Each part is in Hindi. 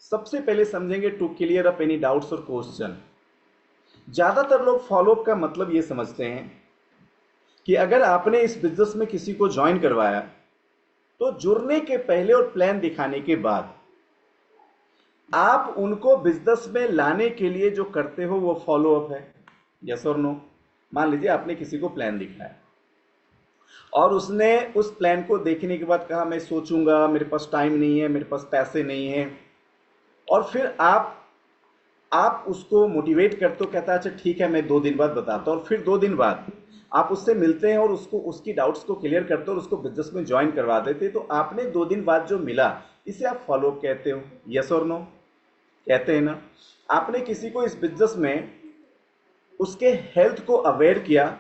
सबसे पहले समझेंगे to clear up any doubts और क्वेश्चन। ज्यादातर लोग फॉलोअप का मतलब ये समझते हैं कि अगर आपने इस बिजनेस में किसी को ज्वाइन करवाया तो जुड़ने के पहले और प्लान दिखाने के बाद आप उनको बिजनेस में लाने के लिए जो करते हो वो फॉलोअप है। यस और नो? मान लीजिए आपने किसी को प्लान दिखाया और उसने उस प्लान को देखने के बाद कहा मैं सोचूंगा, मेरे पास टाइम नहीं है, मेरे पास पैसे नहीं है, और फिर आप उसको मोटिवेट करते हो, कहता है अच्छा ठीक है मैं 2 दिन बाद बताता हूँ, और फिर 2 दिन बाद आप उससे मिलते हैं और उसको उसकी डाउट्स को क्लियर करते हो और उसको बिजनेस में ज्वाइन करवा देते हैं। तो आपने 2 दिन बाद जो मिला इसे आप फॉलोअप कहते हो। यस और नो? कहते हैं ना? आपने किसी को इस बिजनेस में उसके हेल्थ को अवेयर किया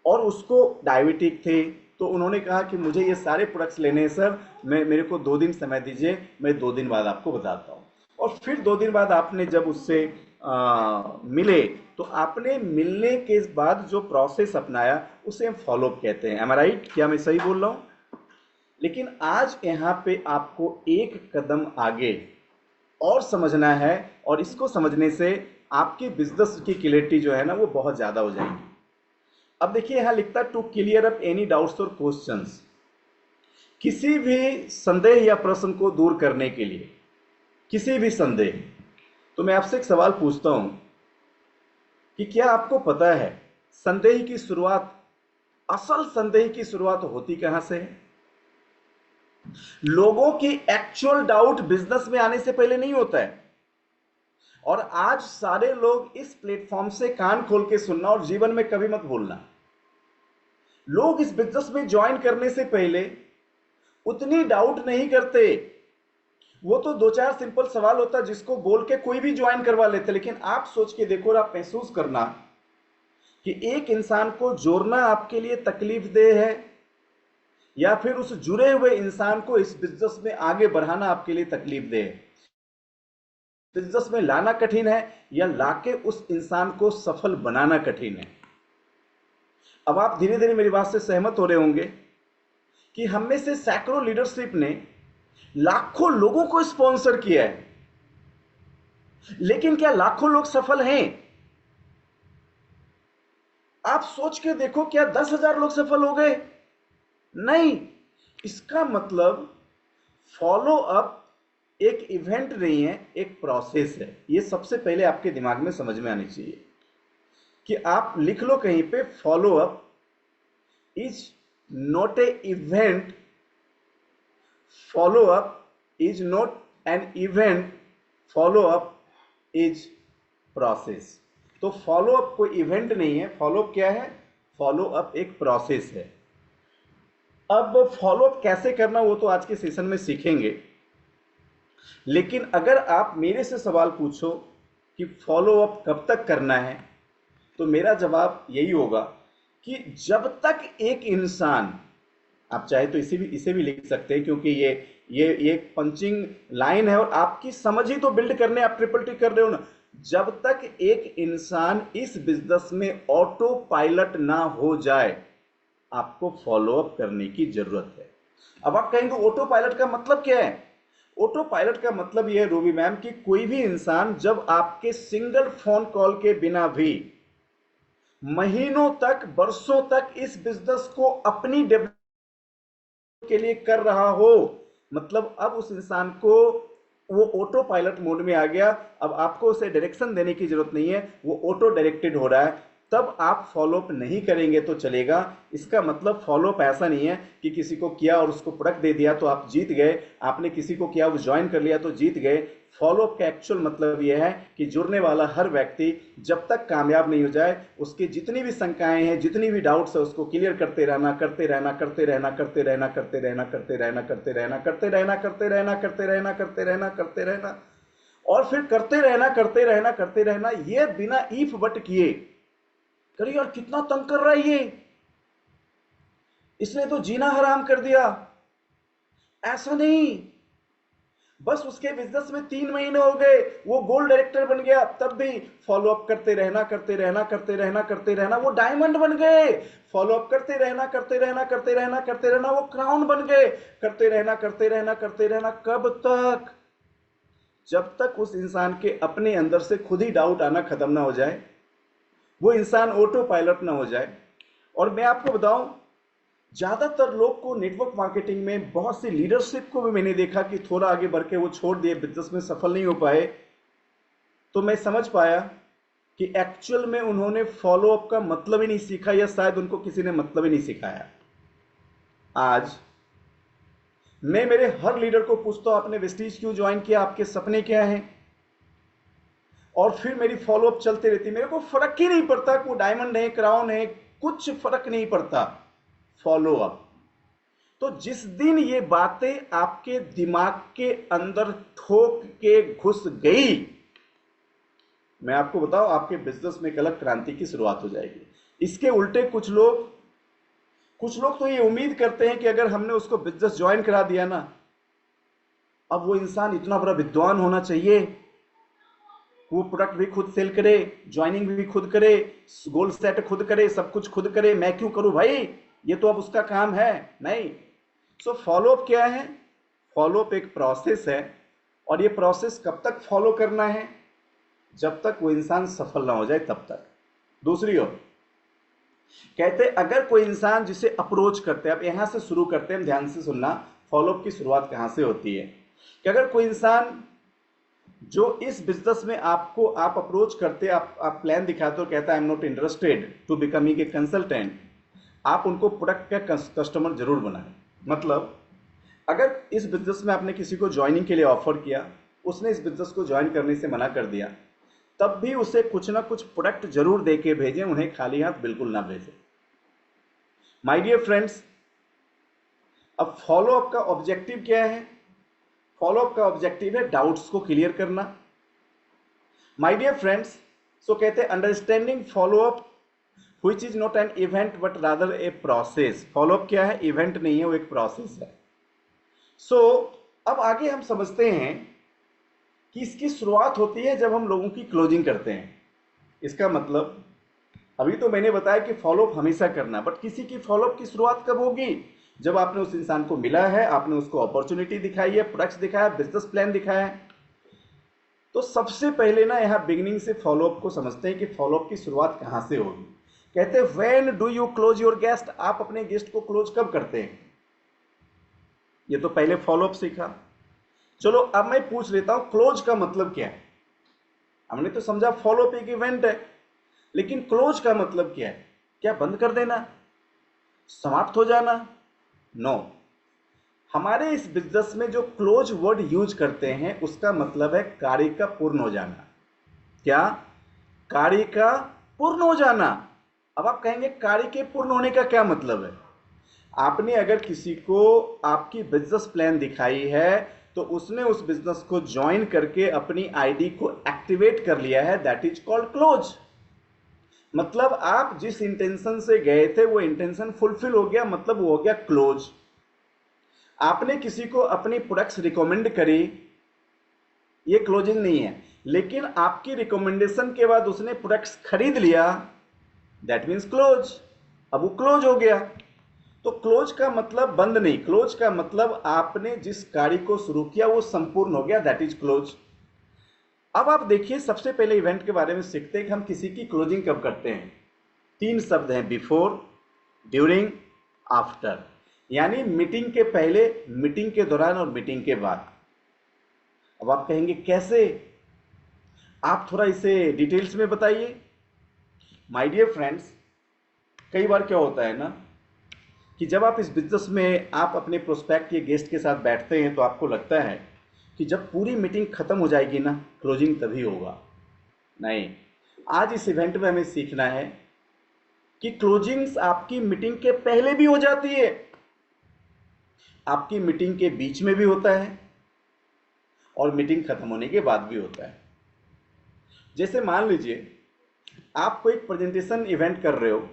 और उसको डायबिटिक थे तो उन्होंने कहा कि मुझे ये सारे प्रोडक्ट्स लेने हैं सर, मैं मेरे को 2 दिन समय दीजिए, मैं 2 दिन बाद आपको बताता हूँ। और फिर 2 दिन बाद आपने जब उससे मिले तो आपने मिलने के बाद जो प्रोसेस अपनाया उसे हम फॉलोअप कहते हैं। एम आई राइट? क्या मैं सही बोल रहा हूँ? लेकिन आज यहाँ पे आपको एक कदम आगे और समझना है, और इसको समझने से आपके बिजनेस की क्लियरिटी जो है ना वो बहुत ज्यादा हो जाएगी। अब देखिए यहां लिखता to clear up any doubts और क्वेश्चंस। किसी भी संदेह या प्रश्न को दूर करने के लिए, किसी भी संदेह, तो मैं आपसे एक सवाल पूछता हूं कि क्या आपको पता है संदेह की शुरुआत, असल संदेह की शुरुआत होती कहां से है? लोगों की एक्चुअल डाउट बिजनेस में आने से पहले नहीं होता है। और आज सारे लोग इस प्लेटफॉर्म से कान खोल के सुनना और जीवन में कभी मत भूलना, लोग इस बिजनेस में ज्वाइन करने से पहले उतनी डाउट नहीं करते। वो तो 2-4 सिंपल सवाल होता जिसको बोल के कोई भी ज्वाइन करवा लेते। लेकिन आप सोच के देखो और आप महसूस करना कि एक इंसान को जोड़ना आपके लिए तकलीफ देह है या फिर उस जुड़े हुए इंसान को इस बिजनेस में आगे बढ़ाना आपके लिए तकलीफ देह है। बिजनेस में लाना कठिन है या लाके उस इंसान को सफल बनाना कठिन है। अब आप धीरे धीरे मेरी बात से सहमत हो रहे होंगे कि हम में से सैकड़ों लीडरशिप ने लाखों लोगों को स्पॉन्सर किया है, लेकिन क्या लाखों लोग सफल हैं? आप सोच के देखो, क्या 10,000 लोग सफल हो गए? नहीं। इसका मतलब फॉलो अप एक इवेंट नहीं है, एक प्रोसेस है। ये सबसे पहले आपके दिमाग में समझ में आनी चाहिए कि आप लिख लो कहीं पे, follow up is not a event, follow up is not an event, follow up is process. तो फॉलो अप कोई इवेंट नहीं है। फॉलो अप क्या है? फॉलो अप एक प्रोसेस है। अब फॉलो अप कैसे करना वो तो आज के सेशन में सीखेंगे, लेकिन अगर आप मेरे से सवाल पूछो कि फॉलो अप कब तक करना है, तो मेरा जवाब यही होगा कि जब तक एक इंसान, आप चाहे तो इसे भी लिख सकते हैं क्योंकि ये एक पंचिंग लाइन है और आपकी समझ ही तो बिल्ड करने आप ट्रिपल टी कर रहे हो ना। जब तक एक इंसान इस बिजनेस में ऑटो पायलट ना हो जाए आपको फॉलोअप करने की जरूरत है। अब आप कहेंगे ऑटो पायलट का मतलब क्या है? ऑटो पायलट का मतलब यह है रूबी मैम कि कोई भी इंसान जब आपके सिंगल फोन कॉल के बिना भी महीनों तक, वर्षों तक इस बिजनेस को अपनी डेवलप के लिए कर रहा हो, मतलब अब उस इंसान को वो ऑटो पायलट मोड में आ गया। अब आपको उसे डायरेक्शन देने की जरूरत नहीं है, वो ऑटो डायरेक्टेड हो रहा है। तब आप फॉलोअप नहीं करेंगे तो चलेगा। इसका मतलब फॉलोअप ऐसा नहीं है कि किसी को किया और उसको प्रोडक्ट दे दिया तो आप जीत गए, आपने किसी को किया वो ज्वाइन कर लिया तो जीत गए। फॉलोअप का एक्चुअल मतलब यह है कि जुड़ने वाला हर व्यक्ति जब तक कामयाब नहीं हो जाए, उसकी जितनी भी शंकाएं हैं, जितनी भी डाउट्स है, उसको क्लियर करते रहना, करते रहना, करते रहना, करते रहना, करते रहना, करते रहना, करते रहना, करते रहना, करते रहना, करते रहना, करते रहना, करते रहना, और फिर करते रहना, करते रहना, करते रहना। ये बिना ईफ बट किए। करिए यार कितना तंग कर रहा है ये, इसने तो जीना हराम कर दिया। ऐसा नहीं। बस उसके बिजनेस में 3 महीने हो गए, वो गोल्ड डायरेक्टर बन गया, तब भी फॉलो अप करते रहना, करते रहना, करते रहना, करते रहना, वो डायमंड बन गए। फॉलो अप करते रहना, करते रहना, करते रहना, करते रहना, वो क्राउन बन गए। करते रहना, करते रहना, करते रहना, कब तक? जब तक उस इंसान के अपने अंदर से खुद ही डाउट आना खत्म ना हो जाए, वो इंसान ऑटो पायलट ना हो जाए। और मैं आपको बताऊं, ज्यादातर लोग को नेटवर्क मार्केटिंग में, बहुत सी लीडरशिप को भी मैंने देखा कि थोड़ा आगे बढ़ के वो छोड़ दिए, बिजनेस में सफल नहीं हो पाए। तो मैं समझ पाया कि एक्चुअल में उन्होंने फॉलो अप का मतलब ही नहीं सीखा, या शायद उनको किसी ने मतलब ही नहीं सिखाया। आज मैं मेरे हर लीडर को पूछता हूं, आपने वेस्टीज क्यों ज्वाइन किया, आपके सपने क्या हैं, और फिर मेरी फॉलो अप चलती रहती। मेरे को फर्क ही नहीं पड़ता कि वो डायमंड है, क्राउन है, कुछ फर्क नहीं पड़ता, फॉलो अप। तो जिस दिन ये बातें आपके दिमाग के अंदर ठोक के घुस गई, मैं आपको बताऊं, आपके बिजनेस में एक अलग क्रांति की शुरुआत हो जाएगी। इसके उल्टे कुछ लोग तो ये उम्मीद करते हैं कि अगर हमने उसको बिजनेस ज्वाइन करा दिया ना, अब वो इंसान इतना बड़ा विद्वान होना चाहिए, वो प्रोडक्ट भी खुद सेल करे, ज्वाइनिंग भी खुद करे, गोल सेट खुद करे, सब कुछ खुद करे, मैं क्यों करूं भाई, ये तो अब उसका काम है। नहीं। सो फॉलोअप क्या है? फॉलोअप एक प्रोसेस है, और ये प्रोसेस कब तक फॉलो करना है? जब तक वो इंसान सफल ना हो जाए तब तक। दूसरी ओर कहते हैं, अगर कोई इंसान जिसे अप्रोच करते हैं, अब यहां से शुरू करते हैं, ध्यान से सुनना, फॉलोअप की शुरुआत कहां से होती है। कि अगर कोई इंसान जो इस बिजनेस में आपको आप अप्रोच करते, आप प्लान दिखाते हो, कहता है I am not interested to becoming a consultant, आप उनको प्रोडक्ट का कस्टमर जरूर बनाएं। मतलब अगर इस बिजनेस में आपने किसी को ज्वाइनिंग के लिए ऑफर किया, उसने इस बिजनेस को ज्वाइन करने से मना कर दिया, तब भी उसे कुछ ना कुछ प्रोडक्ट जरूर दे के भेजें, उन्हें खाली हाथ बिल्कुल ना भेजें। माय डियर फ्रेंड्स, अब फॉलोअप का ऑब्जेक्टिव क्या है? फॉलोअप का ऑब्जेक्टिव है डाउट्स को क्लियर करना। माय डियर फ्रेंड्स, सो कहते हैं understanding follow up which is not an event but rather a process. Follow up क्या है? इवेंट नहीं है, वो एक प्रोसेस है। सो अब आगे हम समझते हैं कि इसकी शुरुआत होती है जब हम लोगों की क्लोजिंग करते हैं। इसका मतलब, अभी तो मैंने बताया कि फॉलोअप हमेशा करना, बट किसी की फॉलोअप की शुरुआत कब होगी? जब आपने उस इंसान को मिला है, आपने उसको अपॉर्चुनिटी दिखाई है, प्रोडक्ट्स दिखाया, बिजनेस प्लान दिखाया है। तो सबसे पहले ना यहाँ बिगिनिंग से फॉलोअप को समझते हैं कि फॉलोअप की शुरुआत कहाँ से होगी। कहते हैं when do you close your guest, आप अपने गेस्ट को क्लोज कब करते हैं? ये तो पहले फॉलोअप सीखा। चलो अब मैं पूछ लेता हूं, क्लोज का मतलब क्या है? हमने तो समझा फॉलोअप एक इवेंट है, लेकिन क्लोज का मतलब क्या है? क्या बंद कर देना, समाप्त हो जाना? नो। हमारे इस बिजनेस में जो क्लोज वर्ड यूज करते हैं, उसका मतलब है कार्य का पूर्ण हो जाना। क्या? कार्य का पूर्ण हो जाना। अब आप कहेंगे कार्य के पूर्ण होने का क्या मतलब है? आपने अगर किसी को आपकी बिजनेस प्लान दिखाई है, तो उसने उस बिजनेस को ज्वाइन करके अपनी आईडी को एक्टिवेट कर लिया है, दैट इज कॉल्ड क्लोज। मतलब आप जिस इंटेंशन से गए थे वो इंटेंशन फुलफिल हो गया, मतलब वो हो गया क्लोज। आपने किसी को अपनी प्रोडक्ट्स रिकमेंड करी, ये क्लोजिंग नहीं है, लेकिन आपकी रिकमेंडेशन के बाद उसने प्रोडक्ट्स खरीद लिया, दैट मीन्स क्लोज। अब वो क्लोज हो गया। तो क्लोज का मतलब बंद नहीं, क्लोज का मतलब आपने जिस कार्य को शुरू किया वो संपूर्ण हो गया, दैट इज क्लोज। अब आप देखिए, सबसे पहले इवेंट के बारे में सीखते हैं कि हम किसी की क्लोजिंग कब करते हैं। 3 शब्द हैं, बिफोर, ड्यूरिंग, आफ्टर। यानी मीटिंग के पहले, मीटिंग के दौरान और मीटिंग के बाद। अब आप कहेंगे कैसे? आप थोड़ा इसे डिटेल्स में बताइए। माय डियर फ्रेंड्स, कई बार क्या होता है ना कि जब आप इस बिजनेस में आप अपने प्रोस्पेक्ट या गेस्ट के साथ बैठते हैं, तो आपको लगता है कि जब पूरी मीटिंग खत्म हो जाएगी ना, क्लोजिंग तभी होगा। नहीं, आज इस इवेंट में हमें सीखना है कि क्लोजिंग्स आपकी मीटिंग के पहले भी हो जाती है, आपकी मीटिंग के बीच में भी होता है, और मीटिंग खत्म होने के बाद भी होता है। जैसे मान लीजिए आप कोई प्रेजेंटेशन इवेंट कर रहे हो,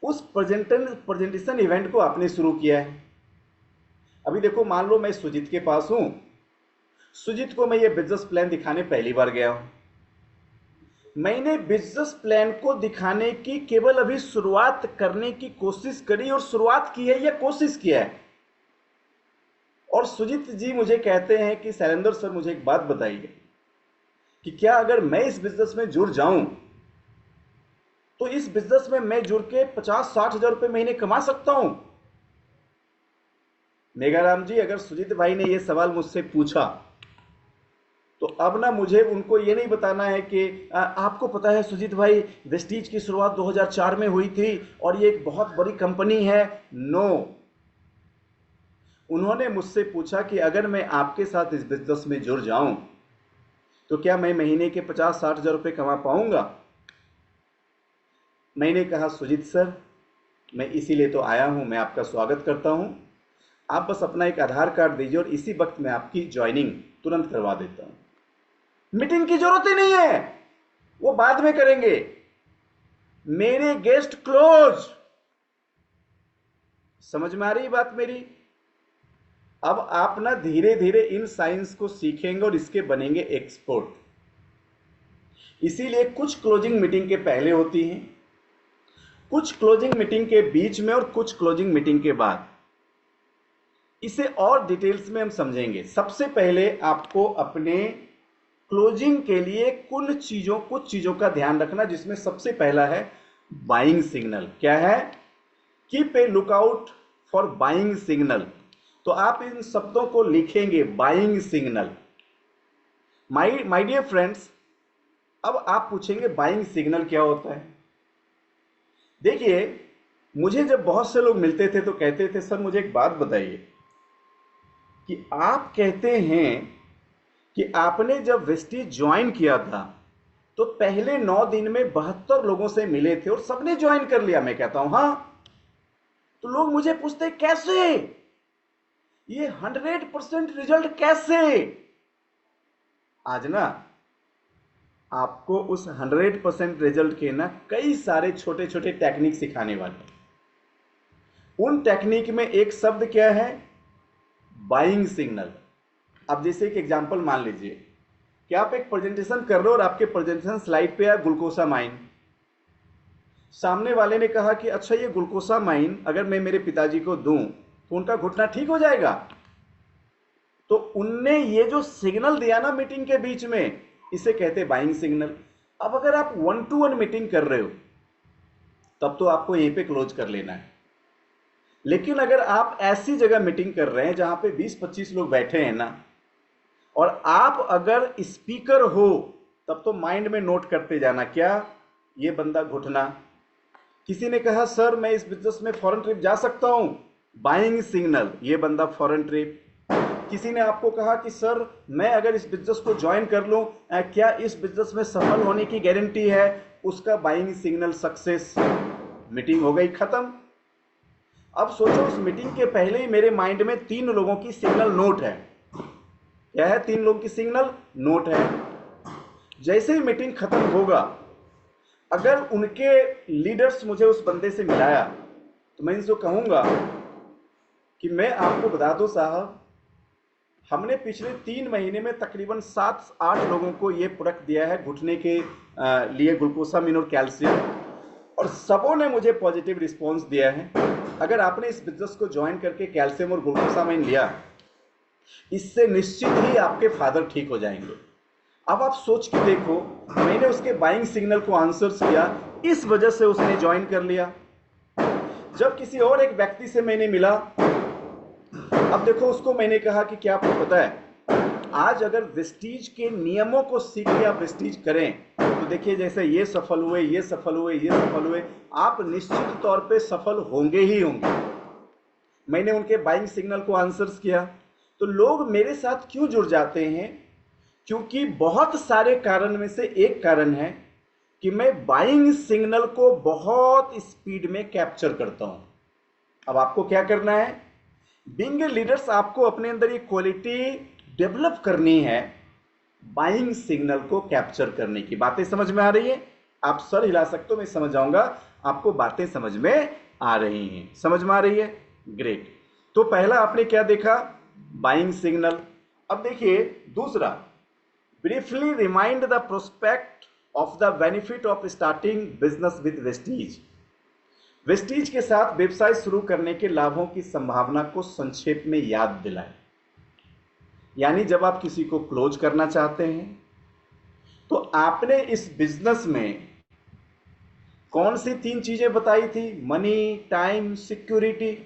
उस प्रेजेंटेशन इवेंट को आपने शुरू किया है। अभी देखो, मान लो मैं सुजीत के पास हूं, सुजीत को मैं ये बिजनेस प्लान दिखाने पहली बार गया हूं। मैंने बिजनेस प्लान को दिखाने की केवल अभी शुरुआत करने की कोशिश करी, और शुरुआत की है या कोशिश किया है। और सुजीत जी मुझे कहते हैं कि शैलेंद्र सर, मुझे एक बात बताइए, कि क्या अगर मैं इस बिजनेस में जुड़ जाऊं तो इस बिजनेस में मैं जुड़ के 50-60 हजार रुपए महीने कमा सकता हूं। मेघाराम जी, अगर सुजीत भाई ने यह सवाल मुझसे पूछा तो अब ना मुझे उनको ये नहीं बताना है कि आपको पता है सुजीत भाई, वेस्टीज की शुरुआत 2004 में हुई थी और ये एक बहुत बड़ी कंपनी है। नो, उन्होंने मुझसे पूछा कि अगर मैं आपके साथ इस बिजनेस में जुड़ जाऊं तो क्या मैं महीने के 50-60 हजार रुपए कमा पाऊंगा। मैंने कहा सुजीत सर, मैं इसीलिए तो आया हूं, मैं आपका स्वागत करता हूं। आप बस अपना एक आधार कार्ड दीजिए और इसी वक्त मैं आपकी ज्वाइनिंग तुरंत करवा देता हूं। मीटिंग की जरूरत ही नहीं है, वो बाद में करेंगे। मेरे गेस्ट क्लोज। समझ में आ रही बात मेरी। अब आप ना धीरे धीरे इन साइंस को सीखेंगे और इसके बनेंगे एक्सपर्ट। इसीलिए कुछ क्लोजिंग मीटिंग के पहले होती हैं, कुछ क्लोजिंग मीटिंग के बीच में और कुछ क्लोजिंग मीटिंग के बाद। इसे और डिटेल्स में हम समझेंगे। सबसे पहले आपको अपने क्लोजिंग के लिए कुछ चीजों का ध्यान रखना, जिसमें सबसे पहला है बाइंग सिग्नल। क्या है? Keep a lookout for buying signal. तो आप इन शब्दों को लिखेंगे, buying signal. My dear friends, अब आप पूछेंगे बाइंग सिग्नल क्या होता है। देखिए, मुझे जब बहुत से लोग मिलते थे तो कहते थे सर मुझे एक बात बताइए कि आप कहते हैं कि आपने जब वेस्टीज ज्वाइन किया था तो पहले 9 दिन में 72 लोगों से मिले थे और सबने ज्वाइन कर लिया। मैं कहता हूं हाँ। तो लोग मुझे पूछते कैसे, ये 100% रिजल्ट कैसे। आज ना आपको उस 100% रिजल्ट के ना कई सारे छोटे छोटे टेक्निक सिखाने वाले। उन टेक्निक में एक शब्द क्या है? Buying signal. अब जैसे एक एग्जांपल मान लीजिए कि आप एक प्रेजेंटेशन कर रहे हो और आपके प्रेजेंटेशन स्लाइड पे है ग्लूकोसामाइन। सामने वाले ने कहा कि अच्छा ये ग्लूकोसामाइन अगर मैं मेरे पिताजी को दूं तो उनका घुटना ठीक हो जाएगा। तो उनने ये जो सिग्नल दिया ना मीटिंग के बीच में, इसे कहते हैं बाइंग सिग्नल। अब अगर आप 1-to-1 मीटिंग कर रहे हो तब तो आपको यहीं पे क्लोज कर लेना है। लेकिन अगर आप ऐसी जगह मीटिंग कर रहे हैं जहां पे 20-25 लोग बैठे हैं ना, और आप अगर स्पीकर हो, तब तो माइंड में नोट करते जाना, क्या ये बंदा घुटना। किसी ने कहा सर मैं इस बिजनेस में फॉरेन ट्रिप जा सकता हूं, बाइंग सिग्नल, ये बंदा फॉरेन ट्रिप। किसी ने आपको कहा कि सर मैं अगर इस बिजनेस को ज्वाइन कर लूं, क्या इस बिजनेस में सफल होने की गारंटी है, उसका बाइंग सिग्नल सक्सेस। मीटिंग हो गई खत्म। अब सोचो उस मीटिंग के पहले ही मेरे माइंड में 3 लोगों की सिग्नल नोट है। क्या है? 3 लोगों की सिग्नल नोट है। जैसे ही मीटिंग खत्म होगा, अगर उनके लीडर्स मुझे उस बंदे से मिलाया तो मैं इनसे कहूंगा कि मैं आपको बता दूं साहब, हमने पिछले 3 महीने में तकरीबन 7-8 लोगों को ये प्रोडक्ट दिया है घुटने के लिए, ग्लूकोसामिन और कैल्शियम, और सबों ने मुझे पॉजिटिव रिस्पॉन्स दिया है। अगर आपने इस बिजनेस को ज्वाइन करके कैल्शियम और ग्लूकोसामाइन लिया, इससे निश्चित ही आपके फादर ठीक हो जाएंगे। अब आप सोच के देखो, मैंने उसके बाइंग सिग्नल को आंसर्स किया, इस वजह से उसने ज्वाइन कर लिया। जब किसी और एक व्यक्ति से मैंने मिला, अब देखो उसको मैंने कहा कि क्या आपको पता है, आज अगर वेस्टीज के नियमों को सीख के आप वेस्टीज करें तो देखिए जैसे ये सफल हुए, ये सफल हुए, ये सफल हुए, आप निश्चित तौर पे सफल होंगे ही होंगे। मैंने उनके बाइंग सिग्नल को आंसर्स किया। तो लोग मेरे साथ क्यों जुड़ जाते हैं? क्योंकि बहुत सारे कारण में से एक कारण है कि मैं बाइंग सिग्नल को बहुत स्पीड में कैप्चर करता हूं। अब आपको क्या करना है? बीइंग ए लीडर्स, आपको अपने अंदर ये क्वालिटी डेवलप करनी है, बाइंग सिग्नल को कैप्चर करने की। बातें समझ में आ रही है? आप सर हिला सकते हो, मैं समझ जाऊंगा आपको बातें समझ में आ रही हैं। समझ में आ रही है? ग्रेट। तो पहला आपने क्या देखा? Buying signal. अब देखिए दूसरा, briefly remind the prospect of the benefit of starting business with Vestige. Vestige के साथ व्यवसाय शुरू करने के लाभों की संभावना को संक्षेप में याद दिलाएं। यानी जब आप किसी को क्लोज करना चाहते हैं तो आपने इस बिजनेस में कौन सी 3 चीजें बताई थी? Money, time, security.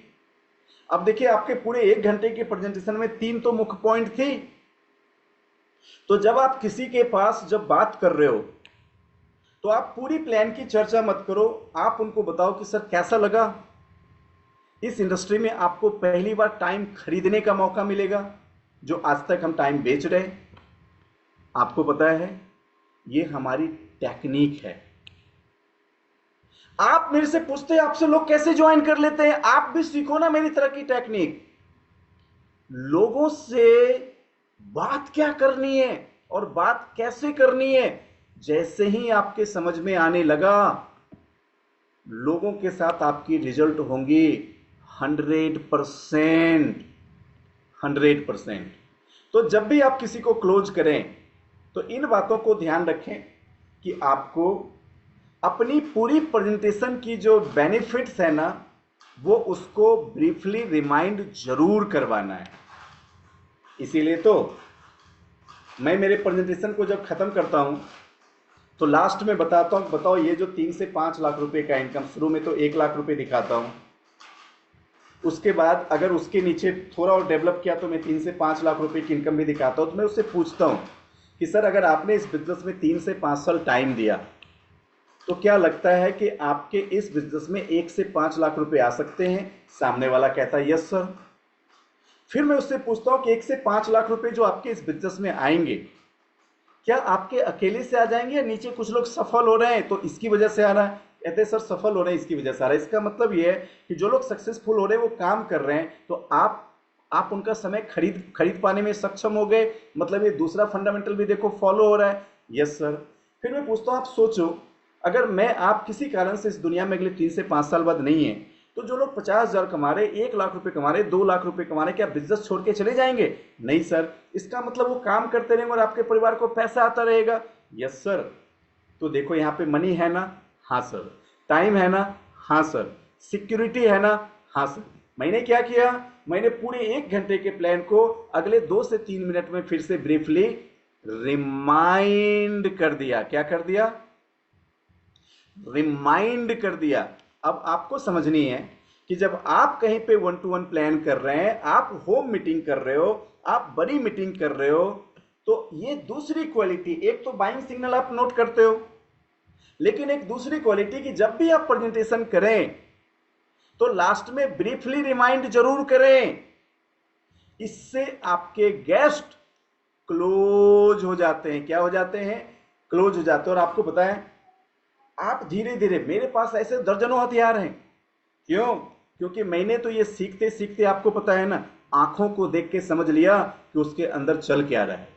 अब देखिए, आपके पूरे 1 घंटे के प्रेजेंटेशन में 3 तो मुख्य पॉइंट थी। तो जब आप किसी के पास जब बात कर रहे हो तो आप पूरी प्लान की चर्चा मत करो, आप उनको बताओ कि सर कैसा लगा, इस इंडस्ट्री में आपको पहली बार टाइम खरीदने का मौका मिलेगा, जो आज तक हम टाइम बेच रहे हैं। आपको पता है ये हमारी टेक्निक है। आप मेरे से पूछते हैं आपसे लोग कैसे ज्वाइन कर लेते हैं, आप भी सीखो ना मेरी तरह की टेक्निक। लोगों से बात क्या करनी है और बात कैसे करनी है, जैसे ही आपके समझ में आने लगा, लोगों के साथ आपकी रिजल्ट होंगी 100%। 100%। तो जब भी आप किसी को क्लोज करें तो इन बातों को ध्यान रखें कि आपको अपनी पूरी प्रेजेंटेशन की जो बेनिफिट्स है ना, वो उसको ब्रीफली रिमाइंड जरूर करवाना है। इसीलिए तो मैं मेरे प्रेजेंटेशन को जब खत्म करता हूं तो लास्ट में बताता हूं, बताओ ये जो 3 से 5 लाख रुपए का इनकम, शुरू में तो 1 लाख रुपए दिखाता हूं, उसके बाद अगर उसके नीचे थोड़ा और डेवलप किया तो मैं 3 से 5 लाख रुपए की इनकम भी दिखाता हूं। तो मैं उससे पूछता हूं कि सर अगर आपने इस बिजनेस में 3 से 5 साल टाइम दिया तो क्या लगता है कि आपके इस बिजनेस में 1 से 5 लाख रुपए आ सकते हैं? सामने वाला कहता है यस सर। फिर मैं उससे पूछता हूं कि 1 से 5 लाख रुपए जो आपके इस बिजनेस में आएंगे, क्या आपके अकेले से आ जाएंगे या नीचे कुछ लोग सफल हो रहे हैं तो इसकी वजह से आ रहा है? कहते हैं सर सफल हो रहे हैं इसकी वजह से आ रहा है। इसका मतलब ये है कि जो लोग सक्सेसफुल हो रहे हैं वो काम कर रहे हैं, तो आप उनका समय खरीद पाने में सक्षम हो गए, मतलब ये दूसरा फंडामेंटल भी देखो फॉलो हो रहा है। Yes sir. फिर मैं पूछता हूं आप सोचो, अगर मैं आप किसी कारण से इस दुनिया में अगले 3 से 5 साल बाद नहीं है, तो जो लोग 50,000 कमा रहे, 1 लाख रुपए कमा रहे, 2 लाख रुपए कमा रहे, क्या बिजनेस छोड़ के चले जाएंगे? नहीं सर। इसका मतलब वो काम करते रहेंगे और आपके परिवार को पैसा आता रहेगा। Yes sir. तो देखो यहाँ पे मनी है ना? हाँ सर। टाइम है ना? हाँ सर। सिक्योरिटी है ना? हाँ सर। मैंने क्या किया, मैंने पूरे 1 घंटे के प्लान को अगले 2 से 3 मिनट में फिर से ब्रीफली रिमाइंड कर दिया। क्या कर दिया? रिमाइंड कर दिया। अब आपको समझनी है कि जब आप कहीं पे 1-to-1 प्लान कर रहे हैं, आप होम मीटिंग कर रहे हो, आप बड़ी मीटिंग कर रहे हो, तो ये दूसरी क्वालिटी, एक तो बाइंग सिग्नल आप नोट करते हो, लेकिन एक दूसरी क्वालिटी कि जब भी आप प्रेजेंटेशन करें तो लास्ट में ब्रीफली रिमाइंड जरूर करें। इससे आपके गेस्ट क्लोज हो जाते हैं। क्या हो जाते हैं? क्लोज हो जाते हैं। और आपको बताएं, आप धीरे धीरे, मेरे पास ऐसे दर्जनों हथियार हैं। क्यों? क्योंकि मैंने तो ये सीखते सीखते, आपको पता है ना, आंखों को देख के समझ लिया कि उसके अंदर चल क्या रहा है।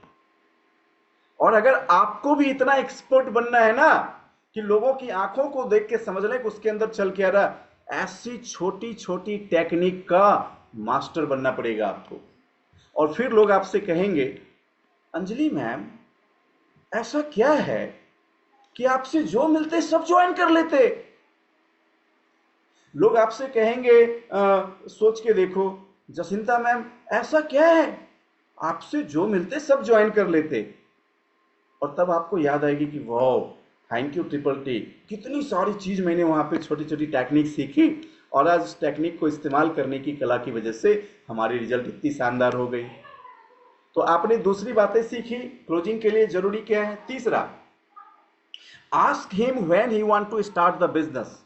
और अगर आपको भी इतना एक्सपर्ट बनना है ना कि लोगों की आंखों को देख के समझ लें कि उसके अंदर चल क्या रहा, ऐसी छोटी छोटी टेक्निक का मास्टर बनना पड़ेगा आपको। और फिर लोग आपसे कहेंगे, अंजलि मैम ऐसा क्या है कि आपसे जो मिलते सब ज्वाइन कर लेते? लोग आपसे कहेंगे, सोच के देखो जसिंता मैम ऐसा क्या है, आपसे जो मिलते सब ज्वाइन कर लेते। और तब आपको याद आएगी कि वाह, थैंक यू ट्रिपल टी, कितनी सारी चीज मैंने वहां पे छोटी छोटी टेक्निक सीखी, और आज उस टेक्निक को इस्तेमाल करने की कला की वजह से हमारी रिजल्ट इतनी शानदार हो गई। तो आपने दूसरी बातें सीखी। क्लोजिंग के लिए जरूरी क्या है? तीसरा, ask him when he want to start the business.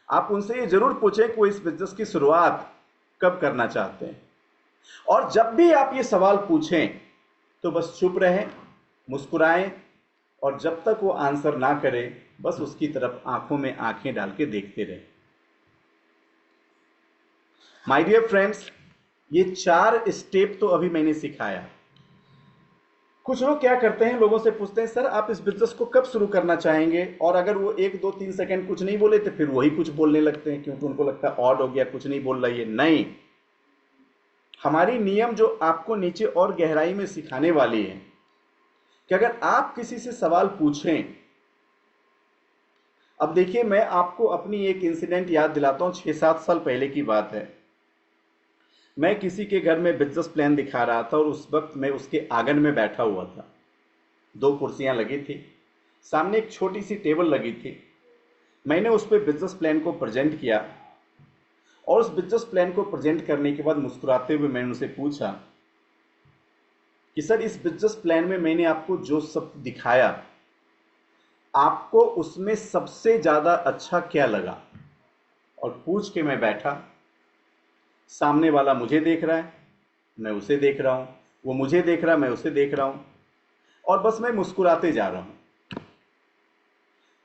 आप उनसे ये जरूर पूछें कि वो इस बिजनेस की शुरुआत कब करना चाहते हैं। और जब भी आप ये सवाल पूछें तो बस चुप रहें, मुस्कुराएं, और जब तक वो आंसर ना करे बस उसकी तरफ आंखों में आंखें डाल के देखते रहें। माय डियर फ्रेंड्स, ये 4 स्टेप तो अभी मैंने सिखाया। कुछ लोग क्या करते हैं, लोगों से पूछते हैं सर आप इस बिजनेस को कब शुरू करना चाहेंगे, और अगर वो 1, 2, 3 सेकंड कुछ नहीं बोले तो फिर वही कुछ बोलने लगते हैं, क्योंकि उनको लगता है ऑड हो गया, कुछ नहीं बोल रहा है। नहीं, हमारी नियम जो आपको नीचे और गहराई में सिखाने वाली है कि अगर आप किसी से सवाल पूछें। अब देखिए, मैं आपको अपनी एक इंसिडेंट याद दिलाता हूं, 6-7 साल पहले की बात है। मैं किसी के घर में बिजनेस प्लान दिखा रहा था और उस वक्त मैं उसके आंगन में बैठा हुआ था। 2 कुर्सियां लगी थी, सामने एक छोटी सी टेबल लगी थी। मैंने उस पर बिजनेस प्लान को प्रेजेंट किया और उस बिजनेस प्लान को प्रेजेंट करने के बाद मुस्कुराते हुए मैंने उनसे पूछा कि सर, इस बिजनेस प्लान में मैंने आपको जो सब दिखाया, आपको उसमें सबसे ज़्यादा अच्छा क्या लगा? और पूछ के मैं बैठा। सामने वाला मुझे देख रहा है, मैं उसे देख रहा हूं, वो मुझे देख रहा है, मैं उसे देख रहा हूं, और बस मैं मुस्कुराते जा रहा हूं।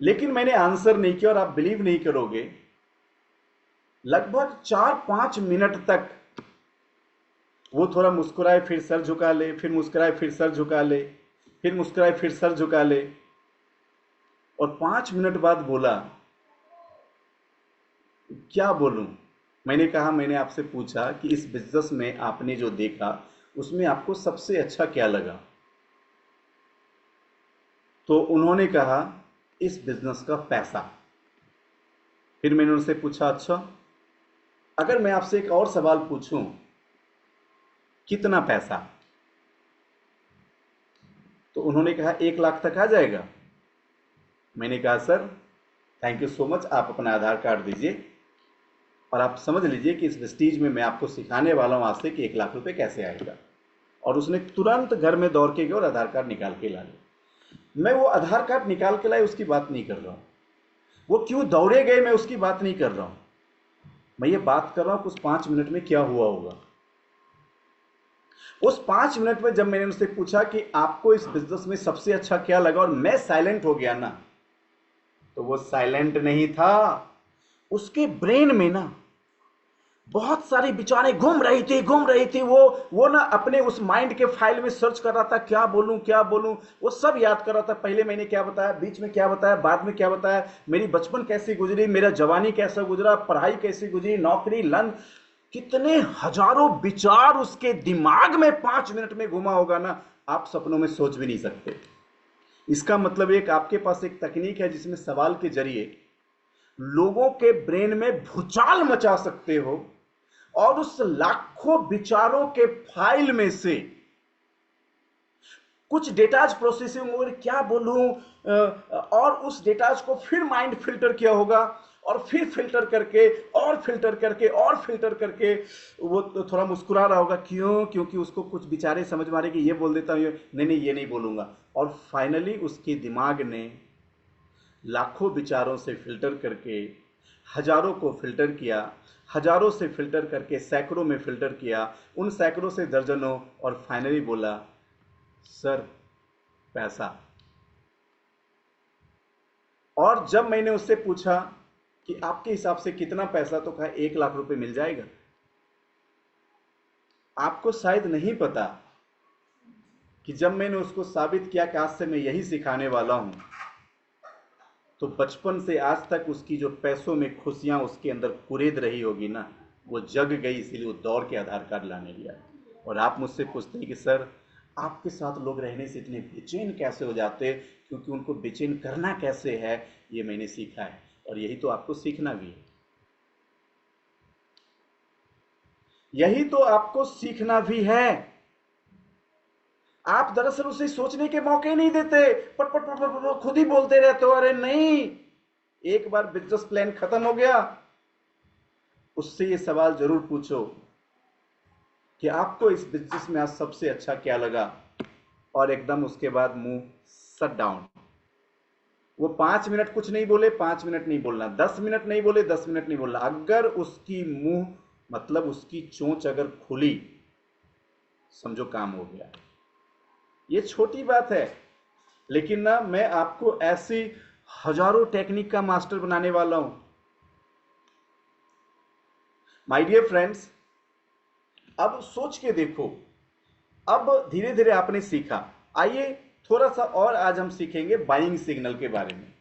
लेकिन मैंने आंसर नहीं किया और आप बिलीव नहीं करोगे, लगभग 4-5 मिनट तक वो थोड़ा मुस्कुराए फिर सर झुका ले, फिर मुस्कुराए फिर सर झुका ले, फिर मुस्कुराए फिर सर झुका ले, और 5 मिनट बाद बोला, क्या बोलूं? मैंने कहा, मैंने आपसे पूछा कि इस बिजनेस में आपने जो देखा उसमें आपको सबसे अच्छा क्या लगा? तो उन्होंने कहा, इस बिजनेस का पैसा। फिर मैंने उनसे पूछा, अच्छा, अगर मैं आपसे एक और सवाल पूछूं, कितना पैसा? तो उन्होंने कहा, 1 लाख तक आ जाएगा। मैंने कहा, sir thank you so much, आप अपना आधार कार्ड दीजिए और आप समझ लीजिए कि इस वेस्टीज में मैं आपको सिखाने वाला हूं आज से कि 1 लाख रुपए कैसे आएगा। और उसने तुरंत घर में दौड़ के गया और आधार कार्ड निकाल के ला लिया। मैं वो आधार कार्ड निकाल के लाए उसकी बात नहीं कर रहा हूं, वो क्यों दौड़े गए मैं उसकी बात नहीं कर रहा हूं। मैं ये बात कर रहा हूं कि उस 5 मिनट में क्या हुआ होगा। उस 5 मिनट में जब मैंने उनसे पूछा कि आपको इस बिजनेस में सबसे अच्छा क्या लगा और मैं साइलेंट हो गया ना, तो वो साइलेंट नहीं था, उसके ब्रेन में ना बहुत सारी विचारें घूम रही थी। वो ना अपने उस माइंड के फाइल में सर्च कर रहा था, क्या बोलूं क्या बोलूं। वो सब याद कर रहा था, पहले मैंने क्या बताया, बीच में क्या बताया, बाद में क्या बताया, मेरी बचपन कैसी गुजरी, मेरा जवानी कैसा गुजरा, पढ़ाई कैसी गुजरी, नौकरी, लन, कितने हजारों विचार उसके दिमाग में 5 मिनट में घुमा होगा ना, आप सपनों में सोच भी नहीं सकते। इसका मतलब एक आपके पास एक तकनीक है जिसमें सवाल के जरिए लोगों के ब्रेन में भूचाल मचा सकते हो और उस लाखों विचारों के फाइल में से कुछ डेटाज प्रोसेसिंग और क्या बोलूं, और उस डेटाज को फिर माइंड फिल्टर किया होगा और फिर फिल्टर करके और फिल्टर करके और फिल्टर करके वो तो थोड़ा मुस्कुरा रहा होगा, क्यों? क्योंकि उसको कुछ विचारे समझ में आ रहे कि ये बोल देता हूं, नहीं नहीं ये नहीं बोलूंगा। और फाइनली उसके दिमाग ने लाखों विचारों से फिल्टर करके हजारों को फिल्टर किया, हजारों से फिल्टर करके सैकड़ों में फिल्टर किया, उन सैकड़ों से दर्जनों, और फाइनली बोला, सर पैसा। और जब मैंने उससे पूछा कि आपके हिसाब से कितना पैसा, तो कहा 1 लाख रुपए मिल जाएगा। आपको शायद नहीं पता कि जब मैंने उसको साबित किया कि आज से मैं यही सिखाने वाला हूं, तो बचपन से आज तक उसकी जो पैसों में खुशियां उसके अंदर कुरेद रही होगी ना, वो जग गई, इसीलिए वो दौड़ के आधार कार्ड लाने गया। और आप मुझसे पूछते हैं कि सर, आपके साथ लोग रहने से इतने बेचैन कैसे हो जाते हैं? क्योंकि उनको बेचैन करना कैसे है ये मैंने सीखा है, और यही तो आपको सीखना भी है। यही तो आपको सीखना भी है। आप दरअसल उसे सोचने के मौके नहीं देते, पट पट पट पट पट खुद ही बोलते रहते हो, अरे नहीं। एक बार बिजनेस प्लान खत्म हो गया, उससे ये सवाल जरूर पूछो कि आपको इस बिजनेस में आज सबसे अच्छा क्या लगा, और एकदम उसके बाद मुंह शट डाउन। वो 5 मिनट कुछ नहीं बोले, 5 मिनट नहीं बोलना, 10 मिनट नहीं बोले, 10 मिनट नहीं बोलना। अगर उसकी मुंह मतलब उसकी चोंच अगर खुली, समझो काम हो गया। ये छोटी बात है, लेकिन ना मैं आपको ऐसी हजारों टेक्निक का मास्टर बनाने वाला हूं। माय डियर फ्रेंड्स, अब सोच के देखो, अब धीरे धीरे आपने सीखा। आइए थोड़ा सा और आज हम सीखेंगे बाइंग सिग्नल के बारे में।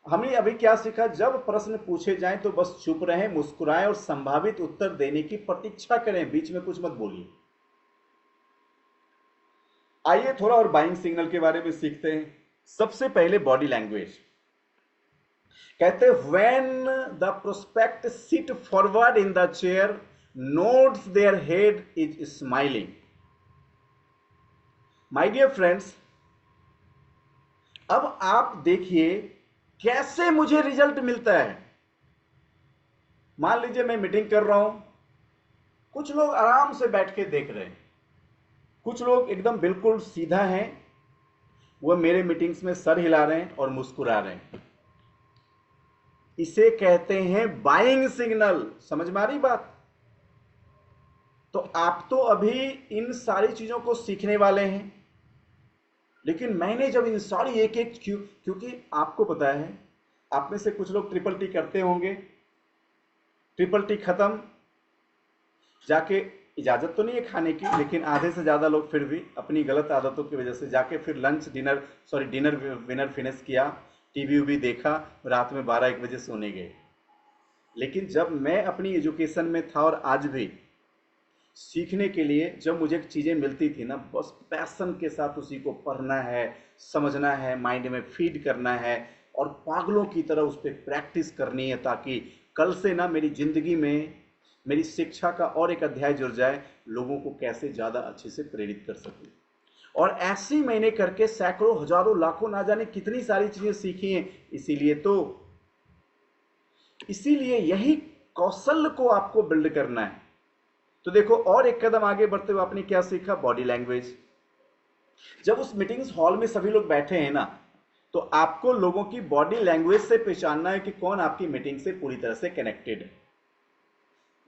हमने अभी क्या सीखा, जब प्रश्न पूछे जाएं तो बस चुप रहें, मुस्कुराएं और संभावित उत्तर देने की प्रतीक्षा करें, बीच में कुछ मत बोलिए। आइए थोड़ा और बाइंग सिग्नल के बारे में सीखते हैं। सबसे पहले बॉडी लैंग्वेज। कहते हैं when the prospect sit forward in the chair, nods their head is smiling. My dear friends, अब आप देखिए कैसे मुझे रिजल्ट मिलता है। मान लीजिए मैं मीटिंग कर रहा हूं, कुछ लोग आराम से बैठ के देख रहे हैं, कुछ लोग एकदम बिल्कुल सीधा हैं, वह मेरे मीटिंग्स में सर हिला रहे हैं और मुस्कुरा रहे हैं। इसे कहते हैं बाइंग सिग्नल। समझ में आ रही बात? तो आप तो अभी इन सारी चीजों को सीखने वाले हैं, लेकिन मैंने जब इन सारी एक एक क्योंकि आपको पता है, आप में से कुछ लोग ट्रिपल टी करते होंगे, ट्रिपल टी खत्म जाके, इजाजत तो नहीं है खाने की, लेकिन आधे से ज्यादा लोग फिर भी अपनी गलत आदतों की वजह से जाके फिर lunch dinner dinner winner finish किया, टीवी भी देखा, रात में 12-1 बजे सोने गए। लेकिन जब मैं अपनी एजुकेशन में था और आज भी सीखने के लिए जब मुझे चीज़ें मिलती थी ना, बस पैशन के साथ उसी को पढ़ना है, समझना है, माइंड में फीड करना है और पागलों की तरह उस पर प्रैक्टिस करनी है, ताकि कल से ना मेरी ज़िंदगी में मेरी शिक्षा का और एक अध्याय जुड़ जाए, लोगों को कैसे ज़्यादा अच्छे से प्रेरित कर सकूँ। और ऐसी मैंने करके सैकड़ों हजारों लाखों ना जाने कितनी सारी चीज़ें सीखी हैं। इसीलिए यही कौशल को आपको बिल्ड करना है। तो देखो, और एक कदम आगे बढ़ते हुए आपने क्या सीखा? Body language. जब उस मीटिंग्स हॉल में सभी लोग बैठे हैं ना, तो आपको लोगों की बॉडी लैंग्वेज से पहचानना है कि कौन आपकी मीटिंग से पूरी तरह से कनेक्टेड है।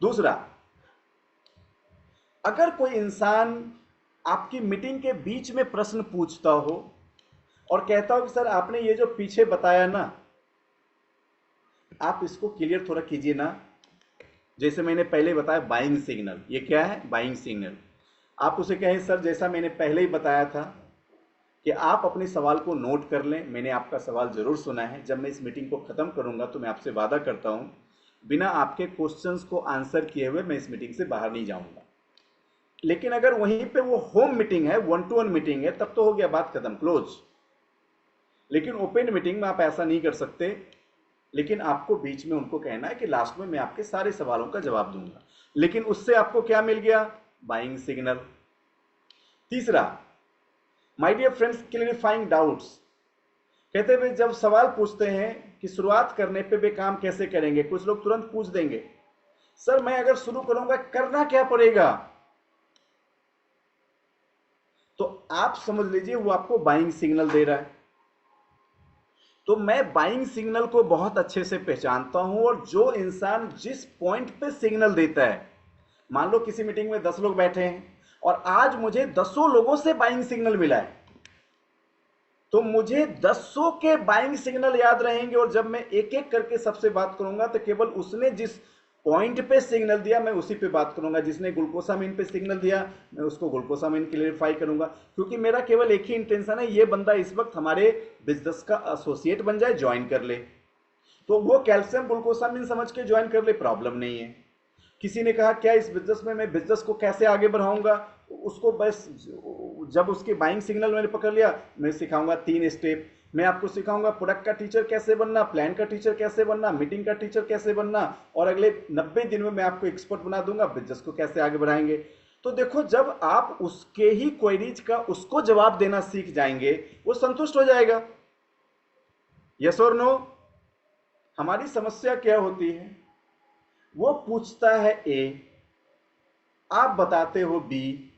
दूसरा, अगर कोई इंसान आपकी मीटिंग के बीच में प्रश्न पूछता हो और कहता हो कि सर आपने ये जो पीछे बताया ना, आप इसको क्लियर थोड़ा कीजिए ना, जैसे मैंने पहले बताया बाइंग सिग्नल। ये क्या है? Buying signal. आप उसे कहें सर जैसा मैंने पहले ही बताया था कि आप अपने सवाल को नोट कर लें, मैंने आपका सवाल जरूर सुना है, जब मैं इस मीटिंग को खत्म करूंगा तो मैं आपसे वादा करता हूं बिना आपके क्वेश्चंस को आंसर किए हुए मैं इस मीटिंग से बाहर नहीं जाऊंगा। लेकिन अगर वहीं पे वो होम मीटिंग है, 1-to-1 मीटिंग है, तब तो हो गया, बात खत्म, क्लोज। लेकिन ओपन मीटिंग में आप ऐसा नहीं कर सकते, लेकिन आपको बीच में उनको कहना है कि लास्ट में मैं आपके सारे सवालों का जवाब दूंगा। लेकिन उससे आपको क्या मिल गया? Buying signal. तीसरा, माय डियर फ्रेंड्स, क्लियरिफाइंग डाउट्स। कहते हुए जब सवाल पूछते हैं कि शुरुआत करने पे वे काम कैसे करेंगे, कुछ लोग तुरंत पूछ देंगे सर मैं अगर शुरू करूंगा करना क्या पड़ेगा? तो आप समझ लीजिए वो आपको बाइंग सिग्नल दे रहा है। तो मैं बाइंग सिग्नल को बहुत अच्छे से पहचानता हूं, और जो इंसान जिस पॉइंट पे सिग्नल देता है, मान लो किसी मीटिंग में 10 लोग बैठे हैं और आज मुझे 10 लोगों से बाइंग सिग्नल मिला है, तो मुझे 10 के बाइंग सिग्नल याद रहेंगे, और जब मैं एक एक करके सबसे बात करूंगा तो केवल उसने जिस पॉइंट पे सिग्नल दिया मैं उसी पे बात करूंगा। जिसने ग्लूकोसामिन पे सिग्नल दिया मैं उसको ग्लूकोसामिन क्लियरिफाई करूंगा, क्योंकि मेरा केवल एक ही इंटेंशन है, ये बंदा इस वक्त हमारे बिजनेस का एसोसिएट बन जाए, ज्वाइन कर ले। तो वो कैल्शियम ग्लूकोसामिन समझ के ज्वाइन कर ले, प्रॉब्लम नहीं है। किसी ने कहा क्या इस बिजनेस में मैं बिजनेस को कैसे आगे बढ़ाऊंगा, उसको बस जब उसके बाइंग सिग्नल मैंने पकड़ लिया, मैं सिखाऊंगा 3 स्टेप। मैं आपको सिखाऊंगा प्रोडक्ट का टीचर कैसे बनना, प्लान का टीचर कैसे बनना, मीटिंग का टीचर कैसे बनना, और अगले 90 दिन में मैं आपको एक्सपर्ट बना दूंगा, बिजनेस को कैसे आगे बढ़ाएंगे। तो देखो, जब आप उसके ही क्वेरीज का उसको जवाब देना सीख जाएंगे, वो संतुष्ट हो जाएगा। यस और नो? हमारी समस्या क्या होती है, वो पूछता है ए, आप बताते हो बी,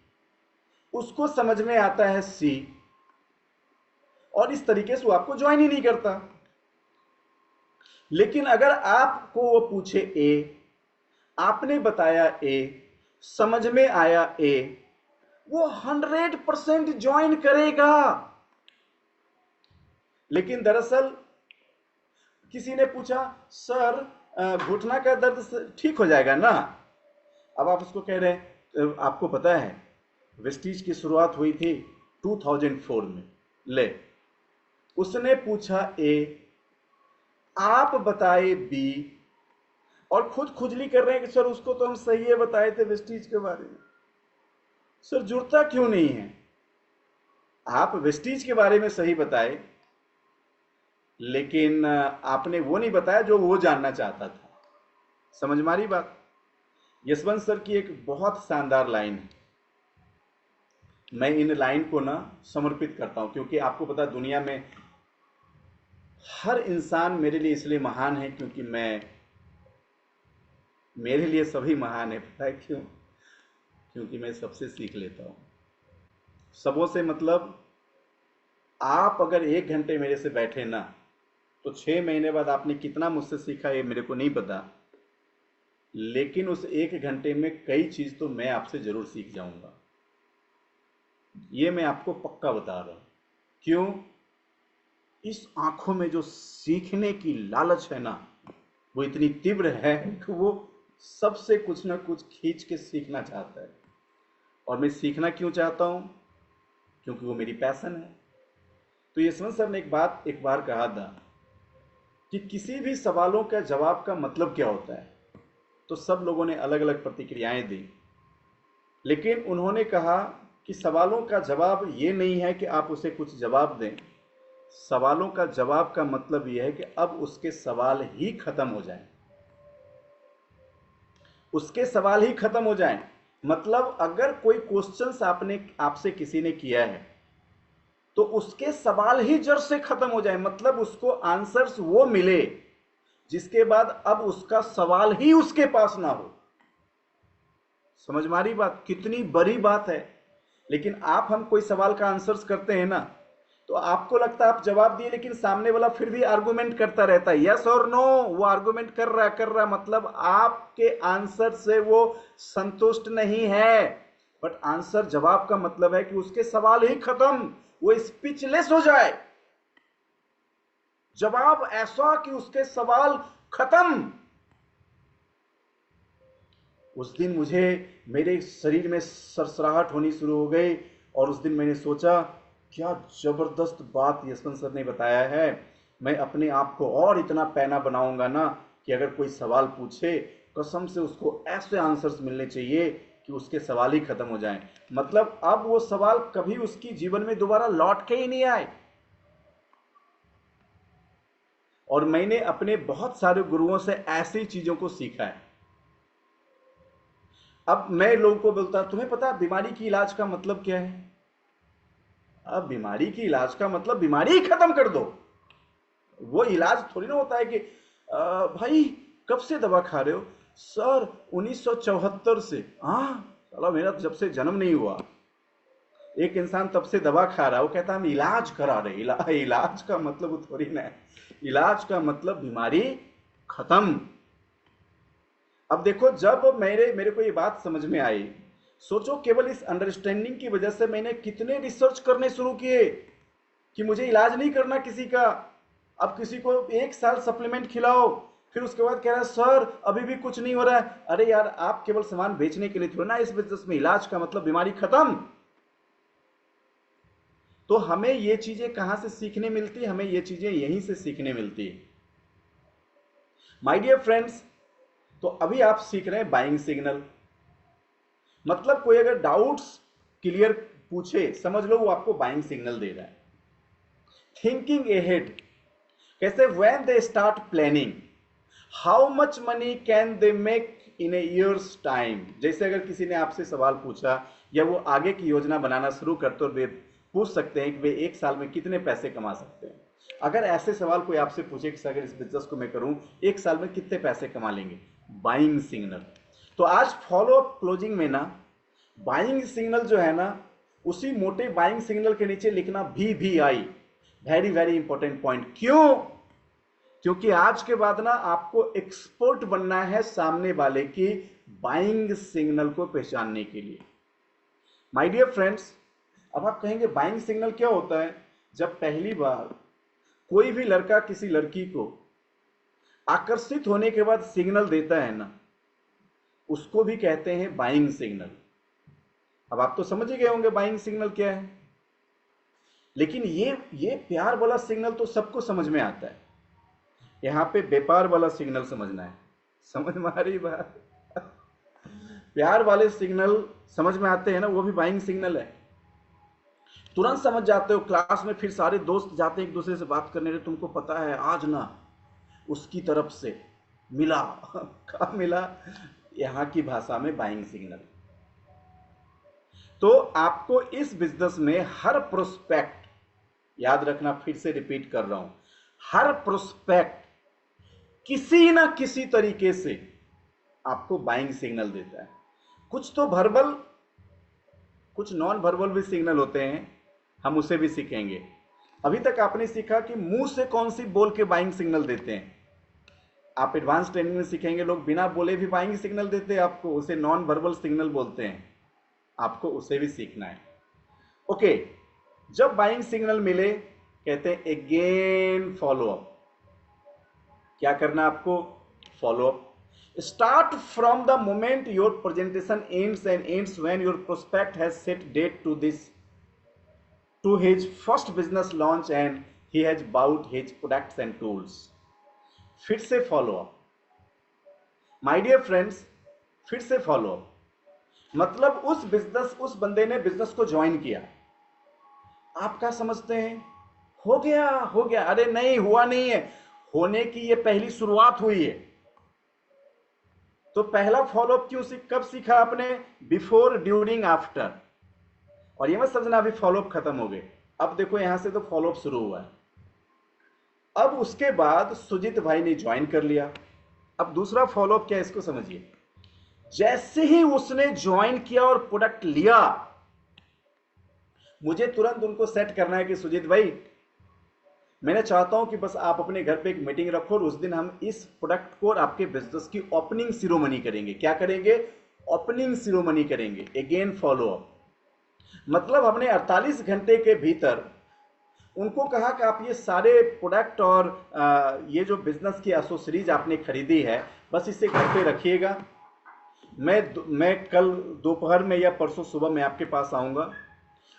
उसको समझ में आता है सी, और इस तरीके से वो आपको ज्वाइन ही नहीं करता। लेकिन अगर आपको वो पूछे ए, आपने बताया ए, समझ में आया ए, वो 100% ज्वाइन करेगा। लेकिन दरअसल किसी ने पूछा सर घुटना का दर्द ठीक हो जाएगा ना? अब आप उसको कह रहे हैं आपको पता है वेस्टीज की शुरुआत हुई थी 2004 में। ले, उसने पूछा ए, आप बताए बी, और खुद खुजली कर रहे हैं कि सर उसको तो हम सही है बताए थे वेस्टीज के बारे में, सर जुड़ता क्यों नहीं है? आप वेस्टीज के बारे में सही बताए, लेकिन आपने वो नहीं बताया जो वो जानना चाहता था। समझ मारी बात? यशवंत सर की एक बहुत शानदार लाइन है, मैं इन लाइन को ना समर्पित करता हूं, क्योंकि आपको पता दुनिया में हर इंसान मेरे लिए इसलिए महान है क्योंकि मेरे लिए सभी महान है। पता है क्यों? क्योंकि मैं सबसे सीख लेता हूँ। सबों से मतलब, आप अगर 1 घंटे मेरे से बैठे ना, तो 6 महीने बाद आपने कितना मुझसे सीखा ये मेरे को नहीं पता, लेकिन उस 1 घंटे में कई चीज तो मैं आपसे जरूर सीख जाऊंगा। ये मैं आपको पक्का बता रहा हूं। क्यों? इस आंखों में जो सीखने की लालच है ना, वो इतनी तीव्र है कि वो सबसे कुछ ना कुछ खींच के सीखना चाहता है। और मैं सीखना क्यों चाहता हूं? क्योंकि वो मेरी पैशन है। तो यशवंत सर ने एक बार कहा था कि किसी भी सवालों का जवाब का मतलब क्या होता है। तो सब लोगों ने अलग अलग प्रतिक्रियाएं दी, लेकिन उन्होंने कहा कि सवालों का जवाब ये नहीं है कि आप उसे कुछ जवाब दें। सवालों का जवाब का मतलब यह है कि अब उसके सवाल ही खत्म हो जाएं। उसके सवाल ही खत्म हो जाएं। मतलब अगर कोई क्वेश्चंस आपसे किसी ने किया है, तो उसके सवाल ही जड़ से खत्म हो जाए। मतलब उसको आंसर्स वो मिले जिसके बाद अब उसका सवाल ही उसके पास ना हो। समझ में आ रही बात? कितनी बड़ी बात है। लेकिन हम कोई सवाल का आंसर्स करते हैं ना, तो आपको लगता है आप जवाब दिए, लेकिन सामने वाला फिर भी आर्गुमेंट करता रहता है, यस और नो। वो आर्गुमेंट कर रहा मतलब आपके आंसर से वो संतुष्ट नहीं है। बट आंसर, जवाब का मतलब है कि उसके सवाल ही खत्म, वो स्पीचलेस हो जाए। जवाब ऐसा कि उसके सवाल खत्म। उस दिन मुझे मेरे शरीर में सरसराहट होनी शुरू हो गई, और उस दिन मैंने सोचा, क्या जबरदस्त बात यशवंत सर ने बताया है। मैं अपने आप को और इतना पैना बनाऊंगा ना कि अगर कोई सवाल पूछे, कसम से उसको ऐसे आंसर्स मिलने चाहिए कि उसके सवाल ही खत्म हो जाएं। मतलब अब वो सवाल कभी उसकी जीवन में दोबारा लौट के ही नहीं आए। और मैंने अपने बहुत सारे गुरुओं से ऐसी चीजों को सीखा है। अब मैं लोगों को बोलता, तुम्हें पता बीमारी की इलाज का मतलब क्या है? अब बीमारी की इलाज का मतलब बीमारी ही खत्म कर दो। वो इलाज थोड़ी ना होता है कि भाई कब से दवा खा रहे हो? सर 1974 से। हाँ साला, मेरा जब से जन्म नहीं हुआ। एक इंसान तब से दवा खा रहा है, वो कहता है हम इलाज करा रहे। इलाज का मतलब वो थोड़ी ना है। इलाज का मतलब बीमारी खत्म। अब देखो, जब मेरे को ये बात समझ में आई, सोचो केवल इस अंडरस्टैंडिंग की वजह से मैंने कितने रिसर्च करने शुरू किए कि मुझे इलाज नहीं करना किसी का। अब किसी को 1 साल सप्लीमेंट खिलाओ, फिर उसके बाद कह रहा है सर अभी भी कुछ नहीं हो रहा है। अरे यार, आप केवल सामान बेचने के लिए थोड़ा ना इस बिजनेस में। इलाज का मतलब बीमारी खत्म। तो हमें ये चीजें कहां से सीखने मिलती? हमें ये चीजें यहीं से सीखने मिलती है माय डियर फ्रेंड्स। तो अभी आप सीख रहे हैं बाइंग सिग्नल। मतलब कोई अगर डाउट्स क्लियर पूछे, समझ लो वो आपको बाइंग सिग्नल दे रहा है। थिंकिंग एहेड, कैसे? When they start planning, how much money can they make in A years time. जैसे अगर किसी ने आपसे सवाल पूछा, या वो आगे की योजना बनाना शुरू करते, और वे पूछ सकते हैं कि वे 1 साल में कितने पैसे कमा सकते हैं। अगर ऐसे सवाल कोई आपसे पूछे कि अगर इस बिजनेस को मैं करूं 1 साल में कितने पैसे कमा लेंगे, बाइंग सिग्नल। तो आज फॉलो अप क्लोजिंग में ना, बाइंग सिग्नल जो है ना, उसी मोटे बाइंग सिग्नल के नीचे लिखना VVI, very very important point. क्यों? क्योंकि आज के बाद ना आपको एक्सपर्ट बनना है सामने वाले की बाइंग सिग्नल को पहचानने के लिए। माय डियर फ्रेंड्स, अब आप कहेंगे बाइंग सिग्नल क्या होता है? जब पहली बार कोई भी लड़का किसी लड़की को आकर्षित होने के बाद सिग्नल देता है ना, उसको भी कहते हैं बाइंग सिग्नल। अब आप तो समझ ही गए होंगे बाइंग सिग्नल क्या है। लेकिन ये प्यार वाला सिग्नल तो सबको समझ में आता है। यहां पे व्यापार वाला सिग्नल समझना है। समझ में आ रही बात? प्यार वाले सिग्नल समझ में आते हैं ना, वो भी बाइंग सिग्नल है। तुरंत समझ जाते हो। क्लास में फिर सारे दोस्त जाते हैं एक दूसरे से बात करने, तुमको पता है आज ना उसकी तरफ से मिला। कहा मिला? यहां की भाषा में बाइंग सिग्नल। तो आपको इस बिजनेस में हर प्रोस्पेक्ट, याद रखना, फिर से रिपीट कर रहा हूं, हर प्रोस्पेक्ट किसी ना किसी तरीके से आपको बाइंग सिग्नल देता है। कुछ तो वर्बल, कुछ नॉन वर्बल भी सिग्नल होते हैं, हम उसे भी सीखेंगे। अभी तक आपने सीखा कि मुंह से कौन सी बोल के बाइंग सिग्नल देते हैं। आप एडवांस ट्रेनिंग में सीखेंगे लोग बिना बोले भी बाइंग सिग्नल देते हैं आपको, उसे नॉन वर्बल सिग्नल बोलते हैं। आपको उसे भी सीखना है। ओके, जब बाइंग सिग्नल मिले कहते हैं अगेन फॉलो अप। क्या करना आपको? Follow up. Start from the moment your presentation ends and ends when your prospect has set date to this to his first business launch and he has bought his products and tools. फिर से follow up. My dear friends, फिर से फॉलो अप मतलब उस बंदे ने बिजनेस को ज्वाइन किया। आप क्या समझते हैं? हो गया हो गया। अरे नहीं, हुआ नहीं है। होने की ये पहली शुरुआत हुई है। तो पहला फॉलो अप कब सीखा आपने? Before, during, after. और ये मत समझना अभी फॉलोअप खत्म हो गए। अब देखो यहां से तो फॉलोअप शुरू हुआ है। अब उसके बाद सुजीत भाई ने ज्वाइन कर लिया। अब दूसरा फॉलोअप क्या है इसको समझिए। जैसे ही उसने ज्वाइन किया और प्रोडक्ट लिया, मुझे तुरंत उनको सेट करना है कि सुजीत भाई, मैंने चाहता हूं कि बस आप अपने घर पे एक मीटिंग रखो और उस दिन हम इस प्रोडक्ट को और आपके बिजनेस की ओपनिंग सेरेमनी करेंगे। क्या करेंगे? ओपनिंग सेरेमनी करेंगे। अगेन फॉलो अप मतलब हमने 48 घंटे के भीतर उनको कहा कि आप ये सारे प्रोडक्ट और ये जो बिजनेस की एसोसरीज आपने खरीदी है, बस इसे घर पे रखिएगा। मैं कल दोपहर में या परसों सुबह मैं आपके पास आऊँगा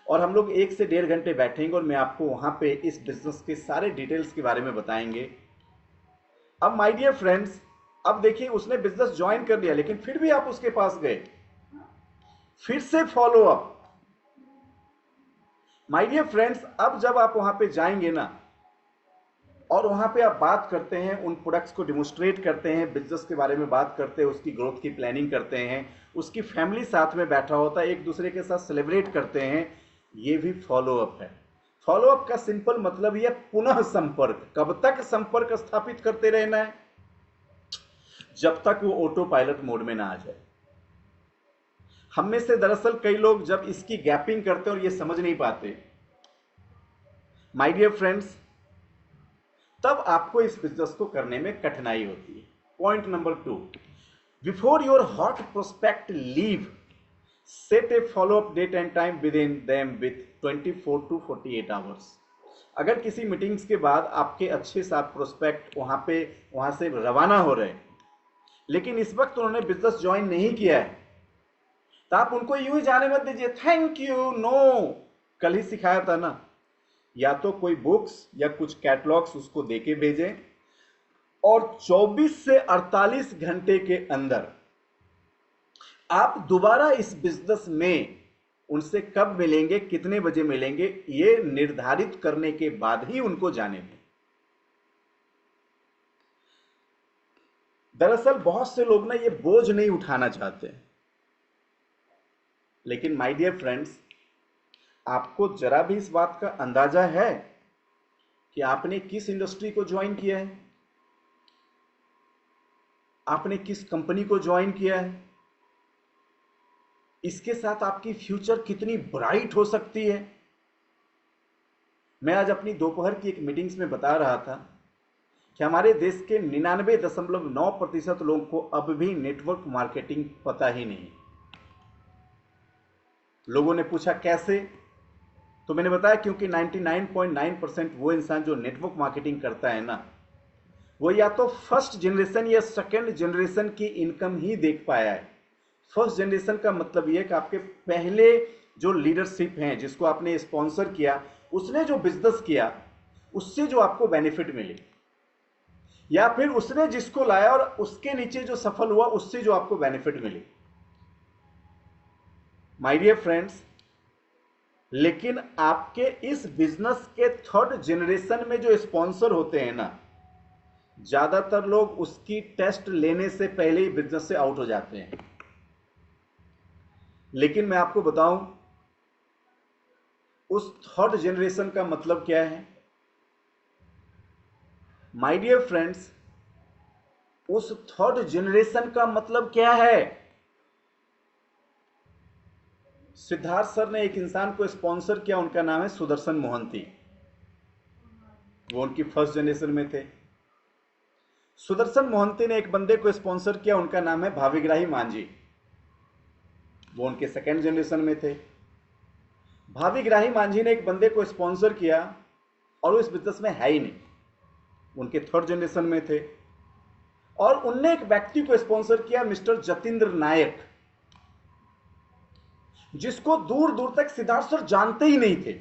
और हम लोग 1 से 1.5 घंटे बैठेंगे और मैं आपको वहाँ पे इस बिजनेस के सारे डिटेल्स के बारे में बताएंगे। अब माय डियर फ्रेंड्स, अब देखिए उसने बिजनेस ज्वाइन कर लिया, लेकिन फिर भी आप उसके पास गए। फिर से follow up. My dear friends, अब जब आप वहां पे जाएंगे ना और वहां पे आप बात करते हैं, उन प्रोडक्ट्स को डिमोन्स्ट्रेट करते हैं, बिजनेस के बारे में बात करते हैं, उसकी ग्रोथ की प्लानिंग करते हैं, उसकी फैमिली साथ में बैठा होता है, एक दूसरे के साथ सेलिब्रेट करते हैं, ये भी फॉलो अप है। फॉलो अप का सिंपल मतलब ये पुनः संपर्क। कब तक संपर्क स्थापित करते रहना है? जब तक वो ऑटो पायलट मोड में ना आ जाए। हम में से दरअसल कई लोग जब इसकी गैपिंग करते हैं और ये समझ नहीं पाते, माय डियर फ्रेंड्स, तब आपको इस बिजनेस को करने में कठिनाई होती है। Point number 2, before your hot prospect leave, set a follow up date and time within them with 24 to 48 hours. अगर किसी मीटिंग्स के बाद आपके अच्छे साथ प्रोस्पेक्ट वहां से रवाना हो रहे हैं, लेकिन इस वक्त उन्होंने बिजनेस ज्वाइन नहीं किया है, तो आप उनको यूं ही जाने मत दीजिए थैंक यू नो। कल ही सिखाया था ना, या तो कोई बुक्स या कुछ कैटलॉग्स उसको देके भेजें और 24 से 48 घंटे के अंदर आप दोबारा इस बिजनेस में उनसे कब मिलेंगे, कितने बजे मिलेंगे, ये निर्धारित करने के बाद ही उनको जाने दें। दरअसल बहुत से लोग ना ये बोझ नहीं उठाना चाहते, लेकिन माय डियर फ्रेंड्स, आपको जरा भी इस बात का अंदाजा है कि आपने किस इंडस्ट्री को ज्वाइन किया है, आपने किस कंपनी को ज्वाइन किया है, इसके साथ आपकी फ्यूचर कितनी ब्राइट हो सकती है। मैं आज अपनी दोपहर की एक मीटिंग्स में बता रहा था कि हमारे देश के 99.9% लोगों को अब भी नेटवर्क मार्केटिंग पता ही नहीं। लोगों ने पूछा कैसे, तो मैंने बताया क्योंकि 99.9% वो इंसान जो नेटवर्क मार्केटिंग करता है ना, वो या तो फर्स्ट जनरेशन या सेकंड जनरेशन की इनकम ही देख पाया है। फर्स्ट जनरेशन का मतलब ये कि आपके पहले जो लीडरशिप हैं, जिसको आपने स्पॉन्सर किया, उसने जो बिजनेस किया, उससे जो आपको बेनिफिट मिले, या फिर उसने जिसको लाया और उसके नीचे जो सफल हुआ, उससे जो आपको बेनिफिट मिले। माय डियर फ्रेंड्स, लेकिन आपके इस बिजनेस के थर्ड जनरेशन में जो स्पॉन्सर होते हैं ना, ज्यादातर लोग उसकी टेस्ट लेने से पहले ही बिजनेस से आउट हो जाते हैं। लेकिन मैं आपको बताऊं, उस थर्ड जनरेशन का मतलब क्या है? माय डियर फ्रेंड्स, उस थर्ड जनरेशन का मतलब क्या है? सिद्धार्थ सर ने एक इंसान को स्पॉन्सर किया, उनका नाम है सुदर्शन मोहंती। वो उनकी फर्स्ट जनरेशन में थे। सुदर्शन मोहंती ने एक बंदे को स्पॉन्सर किया, उनका नाम है भाविग्राही मांझी। वो उनके सेकेंड जनरेशन में थे। भाविग्राही मांझी ने एक बंदे को स्पॉन्सर किया और वो इस बिजनेस में है ही नहीं, उनके थर्ड जनरेशन में थे। और उनने एक व्यक्ति को स्पॉन्सर किया, मिस्टर जतिंद्र नायक, जिसको दूर दूर तक सिद्धार्थ सर जानते ही नहीं थे।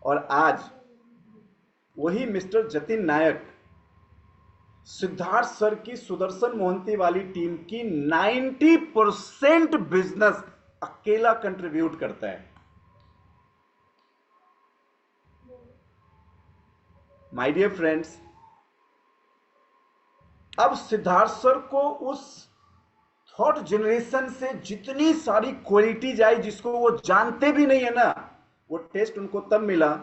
और आज वही मिस्टर जतिन नायक सिद्धार्थ सर की सुदर्शन मोहंती वाली टीम की 90% बिजनेस अकेला कंट्रीब्यूट करता है। माय डियर फ्रेंड्स, अब सिद्धार्थ सर को उस थर्ड जनरेशन से जितनी सारी क्वालिटीज आई जिसको वो जानते भी नहीं है ना, वो टेस्ट उनको तब मिला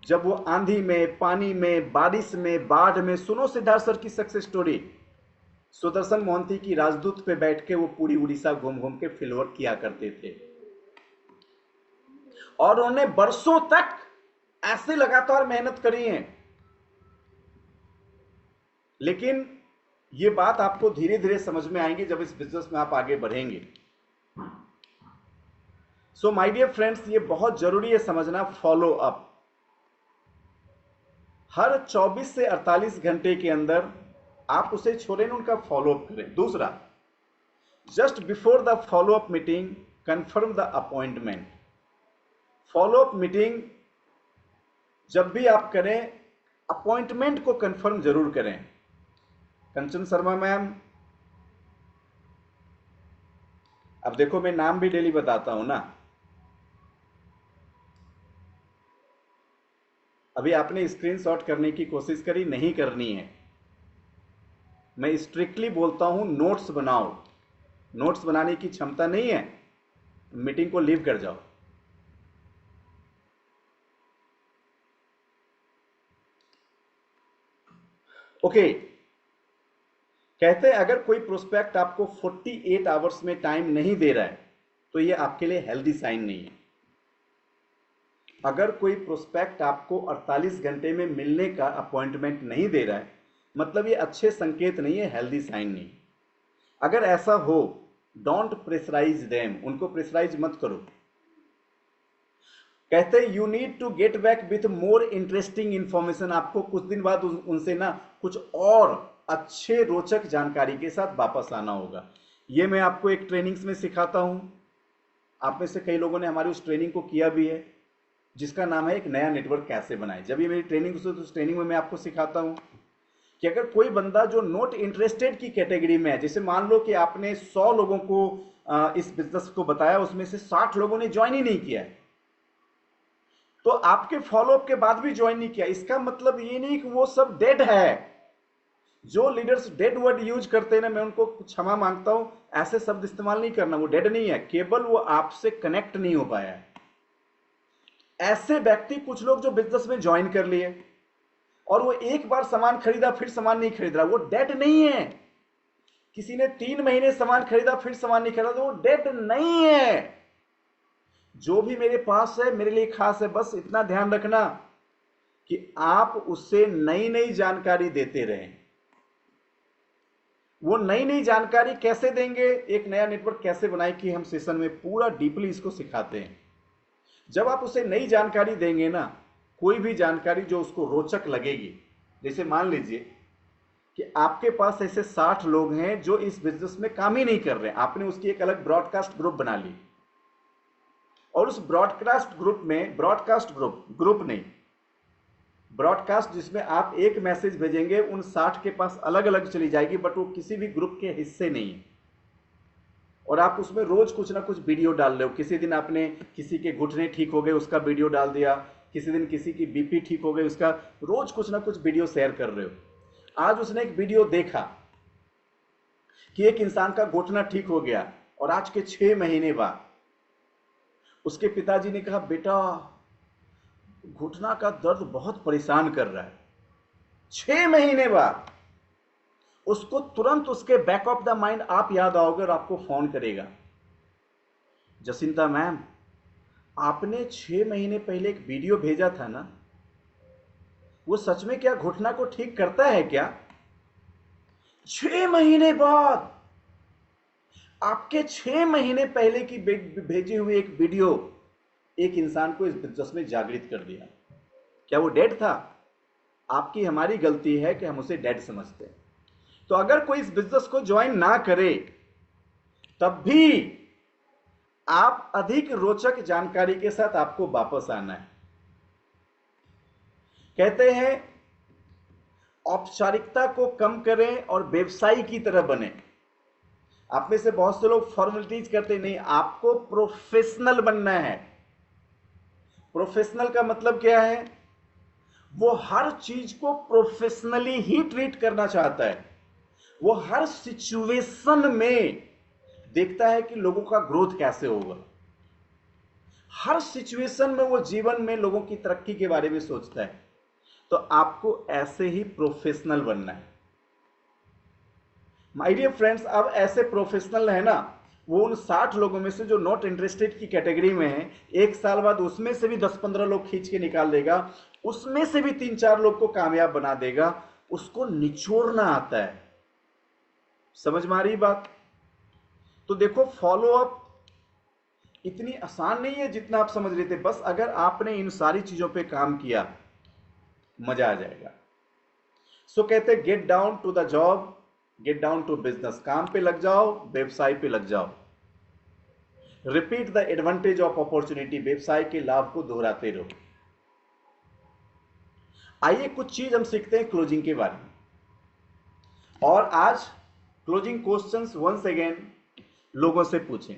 जब वो आंधी में, पानी में, बारिश में, बाढ़ में, सुनो सिद्धार्थ सर की सक्सेस स्टोरी। सुदर्शन मोहंती की राजदूत पे बैठ के वो पूरी उड़ीसा घूम घूम के फील्ड वर्क किया करते थे। और उन्होंने बरसों तक ऐसे लगातार मेहनत करी है। लेकिन ये बात आपको धीरे धीरे समझ में आएंगी जब इस बिजनेस में आप आगे बढ़ेंगे। सो माय डियर फ्रेंड्स, ये बहुत जरूरी है समझना, फॉलो अप। हर 24 से 48 घंटे के अंदर आप उसे छोड़ें, उनका फॉलोअप करें। दूसरा, just before the follow up meeting confirm the appointment. Follow up meeting जब भी आप करें, अपॉइंटमेंट को कंफर्म जरूर करें। कंचन शर्मा मैम, अब देखो मैं नाम भी डेली बताता हूं ना। अभी आपने स्क्रीनशॉट करने की कोशिश करी, नहीं करनी है। मैं स्ट्रिक्टली बोलता हूं नोट्स बनाओ। नोट्स बनाने की क्षमता नहीं है, मीटिंग को लीव कर जाओ। ओके, कहते हैं अगर कोई प्रोस्पेक्ट आपको 48 आवर्स में टाइम नहीं दे रहा है तो ये आपके लिए हेल्दी साइन नहीं है। अगर कोई प्रोस्पेक्ट आपको 48 घंटे में मिलने का अपॉइंटमेंट नहीं दे रहा है, मतलब ये अच्छे संकेत नहीं है, हेल्दी साइन नहीं। अगर ऐसा हो, डोंट प्रेशराइज देम, उनको प्रेशराइज मत करो। कहते हैं you need to get back with more interesting information. आपको कुछ दिन बाद उनसे ना कुछ और अच्छे रोचक जानकारी के साथ वापस आना होगा। ये मैं आपको एक ट्रेनिंग्स में सिखाता हूं। आप में से कई लोगों ने हमारी उस ट्रेनिंग को किया भी है, जिसका नाम है एक नया नेटवर्क कैसे बनाए। जब ये मेरी ट्रेनिंग तो उस ट्रेनिंग में मैं आपको सिखाता हूं कि अगर कोई बंदा जो नॉट इंटरेस्टेड की कैटेगरी में है, जैसे मान लो कि आपने 100 लोगों को इस बिजनेस को बताया, उसमें से 60 लोगों ने ज्वाइन ही नहीं किया है, तो आपके फॉलोअप के बाद भी ज्वाइन नहीं किया, इसका मतलब ये नहीं कि वो सब डेड है। जो लीडर्स डेड वर्ड यूज करते हैं ना, मैं उनको क्षमा मांगता हूं, ऐसे शब्द इस्तेमाल नहीं करना। वो डेड नहीं है, केवल वो आपसे कनेक्ट नहीं हो पाया है। ऐसे व्यक्ति कुछ लोग जो बिजनेस में ज्वाइन कर लिए और वो एक बार सामान खरीदा फिर सामान नहीं खरीद रहा, वो डेड नहीं है। किसी ने 3 महीने सामान खरीदा फिर सामान नहीं खरीदा, तो वो डेड नहीं है। जो भी मेरे पास है मेरे लिए खास है। बस इतना ध्यान रखना कि आप उससे नई नई जानकारी देते रहें। वो नई नई जानकारी कैसे देंगे, एक नया नेटवर्क कैसे बनाए, कि हम सेशन में पूरा डीपली इसको सिखाते हैं। जब आप उसे नई जानकारी देंगे ना, कोई भी जानकारी जो उसको रोचक लगेगी, जैसे मान लीजिए कि आपके पास ऐसे 60 लोग हैं जो इस बिजनेस में काम ही नहीं कर रहे हैं, आपने उसकी एक अलग ब्रॉडकास्ट ग्रुप बना ली, और उस ब्रॉडकास्ट ग्रुप में, ब्रॉडकास्ट ग्रुप नहीं, ब्रॉडकास्ट जिसमें आप एक मैसेज भेजेंगे उन 60 के पास अलग अलग चली जाएगी, बट वो किसी भी ग्रुप के हिस्से नहीं है। और आप उसमें रोज कुछ ना कुछ वीडियो डाल रहे हो। किसी दिन आपने किसी के घुटने ठीक हो गए उसका वीडियो डाल दिया, किसी दिन किसी की बीपी ठीक हो गई उसका, रोज कुछ ना कुछ वीडियो शेयर कर रहे हो। आज उसने एक वीडियो देखा कि एक इंसान का घुटना ठीक हो गया, और आज के 6 महीने बाद उसके पिताजी ने कहा, बेटा घुटना का दर्द बहुत परेशान कर रहा है, 6 महीने बाद उसको तुरंत उसके बैक ऑफ द माइंड आप याद आओगे और आपको फोन करेगा, जसिंता मैम आपने 6 महीने पहले एक वीडियो भेजा था ना, वो सच में क्या घुटना को ठीक करता है क्या? 6 महीने बाद आपके 6 महीने पहले की भेजी हुई एक वीडियो एक इंसान को इस बिजनेस में जागृत कर दिया। क्या वो डेड था? आपकी हमारी गलती है कि हम उसे डेड समझते हैं। तो अगर कोई इस बिजनेस को ज्वाइन ना करे तब भी आप अधिक रोचक जानकारी के साथ आपको वापस आना है। कहते हैं औपचारिकता को कम करें और व्यवसायी की तरह बने। आप में से बहुत से लोग फॉर्मेलिटीज करते नहीं, आपको प्रोफेशनल बनना है। प्रोफेशनल का मतलब क्या है? वो हर चीज को प्रोफेशनली ही ट्रीट करना चाहता है। वो हर सिचुएशन में देखता है कि लोगों का ग्रोथ कैसे होगा। हर सिचुएशन में वो जीवन में लोगों की तरक्की के बारे में सोचता है। तो आपको ऐसे ही प्रोफेशनल बनना है। माय डियर फ्रेंड्स, अब ऐसे प्रोफेशनल है ना, वो उन 60 लोगों में से जो नॉट इंटरेस्टेड की कैटेगरी में है, 1 साल बाद उसमें से भी 10-15 लोग खींच के निकाल देगा, उसमें से भी 3-4 लोग को कामयाब बना देगा। उसको निचोड़ना आता है। समझ में आ रही बात? तो देखो, फॉलो अप इतनी आसान नहीं है जितना आप समझ रहे थे। बस अगर आपने इन सारी चीजों पे काम किया, मजा आ जाएगा। सो कहते get down to the job, get down to business. काम पे लग जाओ, व्यवसाय पे लग जाओ। Repeat the advantage of opportunity, व्यवसाय के लाभ को दोहराते रहो। आइए कुछ चीज हम सीखते हैं क्लोजिंग के बारे में। और आज क्लोजिंग क्वेश्चंस वंस अगेन लोगों से पूछें।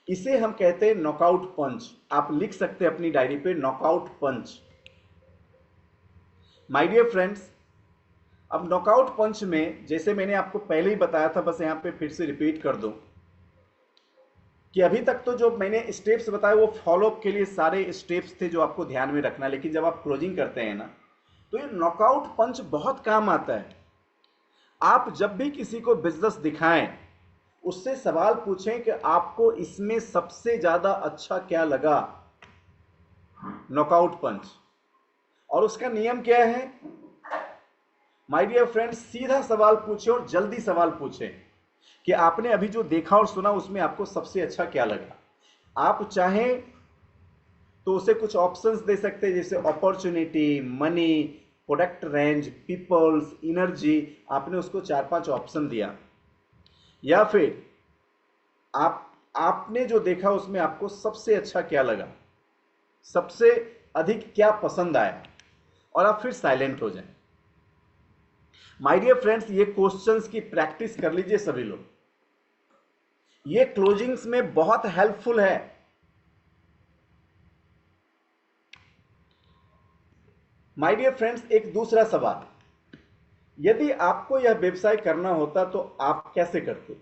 इसे हम कहते हैं नॉकआउट पंच। आप लिख सकते हैं अपनी डायरी पे, knockout punch. My dear friends, अब नॉकआउट पंच में जैसे मैंने आपको पहले ही बताया था, बस यहां पे फिर से रिपीट कर दूं कि अभी तक तो जो मैंने स्टेप्स बताए वो फॉलोअप के लिए सारे स्टेप्स थे जो आपको ध्यान में रखना। लेकिन जब आप क्लोजिंग करते हैं ना, तो ये नॉकआउट पंच बहुत काम आता है। आप जब भी किसी को बिजनेस दिखाएं, उससे सवाल पूछें कि आपको इसमें सबसे ज्यादा अच्छा क्या लगा। Knockout punch. और उसका नियम क्या है? माय डियर फ्रेंड्स, सीधा सवाल पूछे और जल्दी सवाल पूछे कि आपने अभी जो देखा और सुना उसमें आपको सबसे अच्छा क्या लगा। आप चाहें तो उसे कुछ ऑप्शंस दे सकते हैं, जैसे opportunity, money, product range, peoples, energy. आपने उसको 4-5 ऑप्शन दिया। या फिर आपने जो देखा उसमें आपको सबसे अच्छा क्या लगा, सबसे अधिक क्या पसंद आया, और आप फिर साइलेंट हो जाएं। माय डियर फ्रेंड्स, ये क्वेश्चंस की प्रैक्टिस कर लीजिए सभी लोग। ये क्लोजिंग्स में बहुत हेल्पफुल है। माय डियर फ्रेंड्स, एक दूसरा सवाल, यदि आपको यह व्यवसाय करना होता तो आप कैसे करते?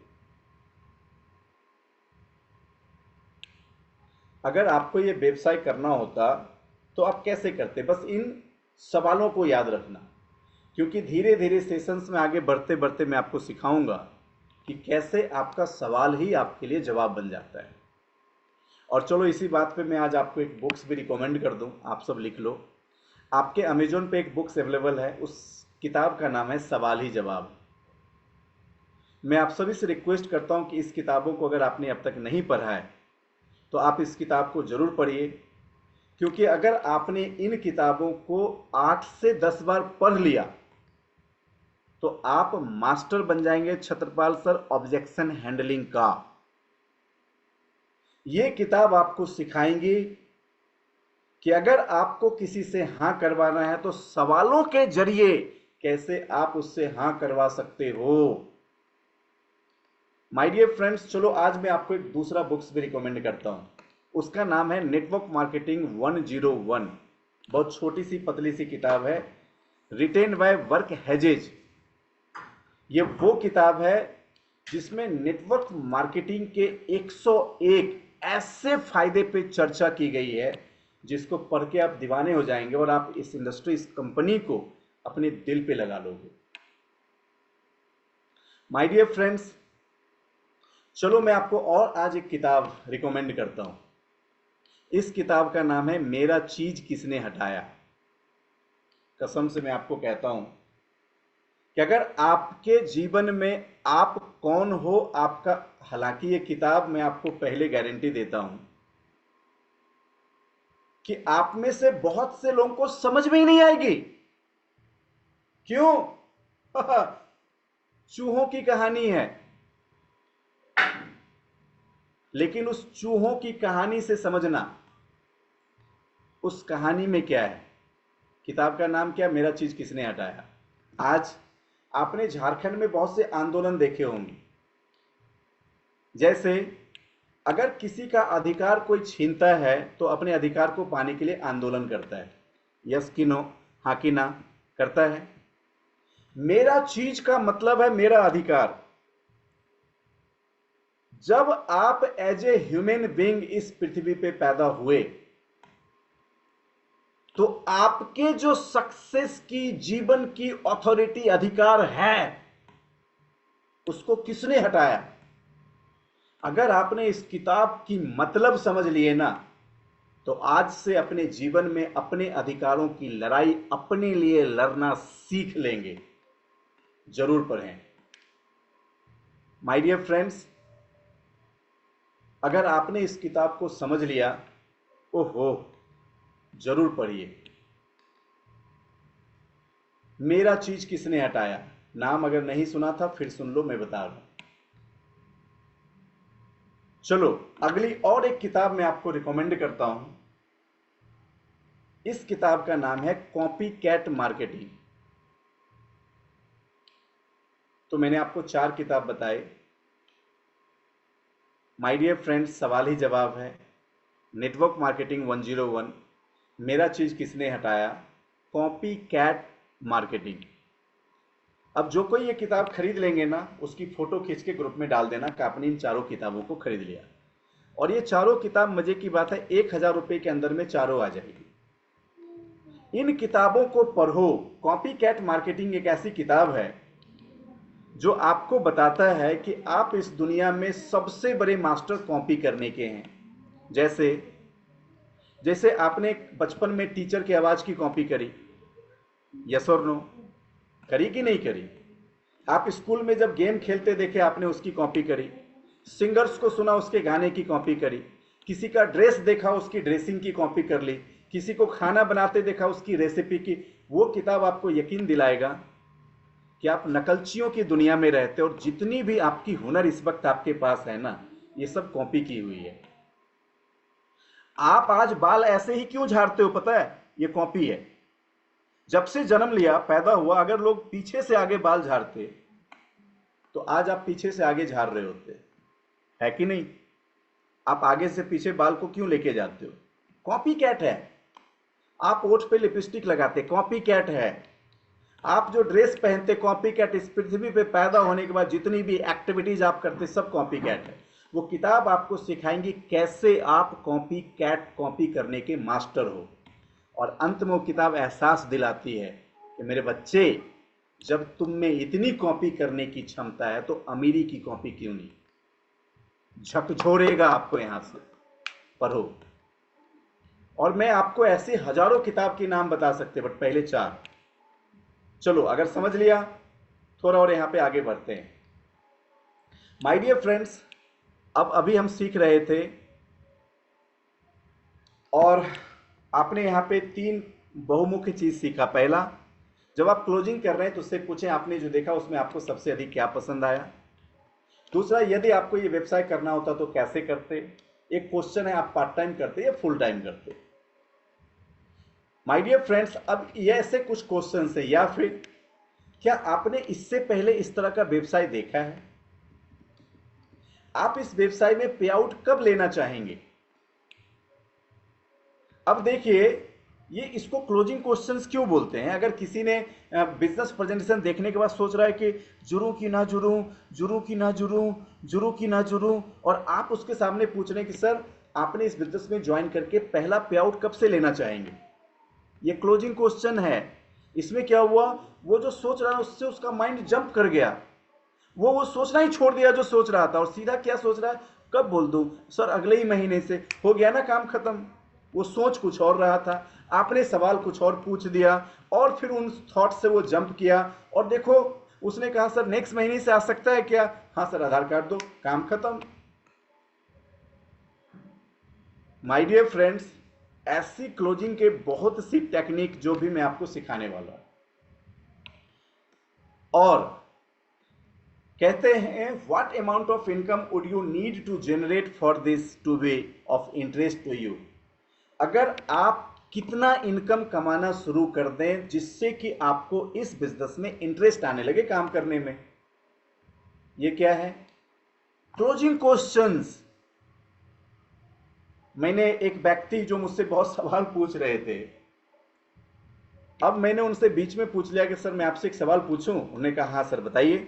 अगर आपको यह व्यवसाय करना होता तो आप कैसे करते? बस इन सवालों को याद रखना, क्योंकि धीरे धीरे सेशंस में आगे बढ़ते बढ़ते मैं आपको सिखाऊंगा कि कैसे आपका सवाल ही आपके लिए जवाब बन जाता है। और चलो इसी बात पे मैं आज आपको एक बुक्स भी रिकमेंड कर दूं, आप सब लिख लो। आपके अमेजोन पे एक बुक्स अवेलेबल है, उस किताब का नाम है सवाल ही जवाब। मैं आप सभी से रिक्वेस्ट करता हूं कि इस किताबों को अगर आपने अब तक नहीं पढ़ा है तो आप इस किताब को जरूर पढ़िए, क्योंकि अगर आपने इन किताबों को 8 से 10 बार पढ़ लिया तो आप मास्टर बन जाएंगे छत्रपाल सर ऑब्जेक्शन हैंडलिंग का। यह किताब आपको सिखाएंगी कि अगर आपको किसी से हां करवाना है तो सवालों के जरिए कैसे आप उससे हां करवा सकते हो। माय डियर फ्रेंड्स, चलो आज मैं आपको एक दूसरा बुक्स भी रिकमेंड करता हूं। उसका नाम है नेटवर्क मार्केटिंग 101। बहुत छोटी सी पतली सी किताब है, रिटेन बाय वर्क हेजेज। ये वो किताब है जिसमें नेटवर्क मार्केटिंग के 101 ऐसे फायदे पे चर्चा की गई है जिसको पढ़ के आप दीवाने हो जाएंगे और आप इस इंडस्ट्री, इस कंपनी को अपने दिल पे लगा लोगे। माय डियर फ्रेंड्स, चलो मैं आपको और आज एक किताब रिकमेंड करता हूं। इस किताब का नाम है मेरा चीज किसने हटाया। कसम से मैं आपको कहता हूं कि अगर आपके जीवन में आप कौन हो आपका, हालांकि ये किताब मैं आपको पहले गारंटी देता हूं कि आप में से बहुत से लोगों को समझ में ही नहीं आएगी। क्यों? चूहों की कहानी है, लेकिन उस चूहों की कहानी से समझना उस कहानी में क्या है। किताब का नाम क्या? मेरा चीज किसने हटाया। आज आपने झारखंड में बहुत से आंदोलन देखे होंगे, जैसे अगर किसी का अधिकार कोई छीनता है तो अपने अधिकार को पाने के लिए आंदोलन करता है। यस कि नो? हाँ कि ना? करता है। मेरा चीज का मतलब है मेरा अधिकार। जब आप एज ए ह्यूमन बीइंग इस पृथ्वी पे पैदा हुए तो आपके जो सक्सेस की, जीवन की अथॉरिटी, अधिकार है, उसको किसने हटाया? अगर आपने इस किताब की मतलब समझ लिए ना, तो आज से अपने जीवन में अपने अधिकारों की लड़ाई अपने लिए लड़ना सीख लेंगे। जरूर पढ़ें माय डियर फ्रेंड्स। अगर आपने इस किताब को समझ लिया, ओहो, जरूर पढ़िए। मेरा चीज किसने हटाया। नाम अगर नहीं सुना था फिर सुन लो, मैं बता रहा हूं। चलो अगली और एक किताब मैं आपको रिकमेंड करता हूं। इस किताब का नाम है कॉपी कैट मार्केटिंग। तो मैंने आपको 4 किताब बताए। माय डियर फ्रेंड्स, सवाल ही जवाब है। नेटवर्क मार्केटिंग 101, मेरा चीज किसने हटाया, कॉपी कैट मार्केटिंग। अब जो कोई ये किताब खरीद लेंगे ना, उसकी फोटो खींच के ग्रुप में डाल देना कि आपने इन 4 किताबों को खरीद लिया। और ये 4 किताब, मजे की बात है, 1000 रुपए के अंदर में 4 आ जाएगी। इन किताबों को पढ़ो। कॉपी कैट मार्केटिंग एक ऐसी किताब है जो आपको बताता है कि आप इस दुनिया में सबसे बड़े मास्टर कॉपी करने के हैं। जैसे जैसे आपने बचपन में टीचर की आवाज की कॉपी करी, यस और नो? करी कि नहीं करी? आप स्कूल में जब गेम खेलते देखे आपने उसकी कॉपी करी, सिंगर्स को सुना उसके गाने की कॉपी करी, किसी का ड्रेस देखा उसकी ड्रेसिंग की कॉपी कर ली, किसी को खाना बनाते देखा उसकी रेसिपी की। वो किताब आपको यकीन दिलाएगा कि आप नकलचियों की दुनिया में रहते और जितनी भी आपकी हुनर इस वक्त आपके पास है ना, ये सब कॉपी की हुई है। आप आज बाल ऐसे ही क्यों झाड़ते हो पता है? ये कॉपी है। जब से जन्म लिया, पैदा हुआ, अगर लोग पीछे से आगे बाल झाड़ते तो आज आप पीछे से आगे झाड़ रहे होते, है कि नहीं? आप आगे से पीछे बाल को क्यों लेके जाते हो? कॉपी कैट है। आप ओठ पे लिपस्टिक लगाते, कॉपी कैट है। आप जो ड्रेस पहनते, कॉपी कैट। इस पृथ्वी पे पैदा होने के बाद जितनी भी एक्टिविटीज आप करते, सब कॉपी कैट है। वो किताब आपको सिखाएंगी कैसे आप कॉपी कैट, कॉपी करने के मास्टर हो। और अंत में वो किताब एहसास दिलाती है कि मेरे बच्चे, जब तुम में इतनी कॉपी करने की क्षमता है तो अमीरी की कॉपी क्यों नहीं? झकझोरेगा आपको यहां से। पढ़ो। और मैं आपको ऐसे हजारों किताब के नाम बता सकते, बट पहले 4। चलो अगर समझ लिया, थोड़ा और यहां पे आगे बढ़ते हैं। माय डियर फ्रेंड्स, अब अभी हम सीख रहे थे और आपने यहां पे 3 बहुमुखी चीज सीखा। पहला, जब आप क्लोजिंग कर रहे हैं तो उससे पूछें आपने जो देखा उसमें आपको सबसे अधिक क्या पसंद आया। दूसरा, यदि आपको ये व्यवसाय करना होता तो कैसे करते। एक क्वेश्चन है, आप पार्ट टाइम करते या फुल टाइम करते। माय डियर फ्रेंड्स, अब ये ऐसे कुछ क्वेश्चन है, या फिर क्या आपने इससे पहले इस तरह का व्यवसाय देखा है? आप इस व्यवसाय में पे आउट कब लेना चाहेंगे? अब देखिए, ये इसको क्लोजिंग क्वेश्चंस क्यों बोलते हैं? अगर किसी ने बिजनेस प्रेजेंटेशन देखने के बाद सोच रहा है कि जुड़ूं कि ना जुड़ूं, जुड़ूं कि ना जुड़ूं, जुड़ूं कि ना जुड़ूं, और आप उसके सामने पूछ रहे हैं कि सर आपने इस बिजनेस में ज्वाइन करके पहला पे आउट कब से लेना चाहेंगे? ये क्लोजिंग क्वेश्चन है। इसमें क्या हुआ, वो जो सोच रहा है उससे उसका माइंड जंप कर गया, वो सोचना ही छोड़ दिया जो सोच रहा था, और सीधा क्या सोच रहा है, कब बोल दूं सर, अगले ही महीने से, हो गया ना काम खत्म। वो सोच कुछ और रहा था, आपने सवाल कुछ और पूछ दिया और फिर उन थॉट से वो जंप किया, और देखो उसने कहा सर नेक्स्ट महीने से आ सकता है क्या? हाँ सर, आधार कार्ड दो, काम खत्म। माय डियर फ्रेंड्स, ऐसी क्लोजिंग के बहुत सी टेक्निक जो भी मैं आपको सिखाने वाला हूं। और कहते हैं what amount of income would you need to generate for this to be of interest to you. अगर आप कितना इनकम कमाना शुरू कर दें जिससे कि आपको इस बिजनेस में इंटरेस्ट आने लगे काम करने में। ये क्या है? Closing questions. मैंने एक व्यक्ति जो मुझसे बहुत सवाल पूछ रहे थे, अब मैंने उनसे बीच में पूछ लिया कि सर मैं आपसे एक सवाल पूछूं। उन्होंने कहा हाँ सर बताइए।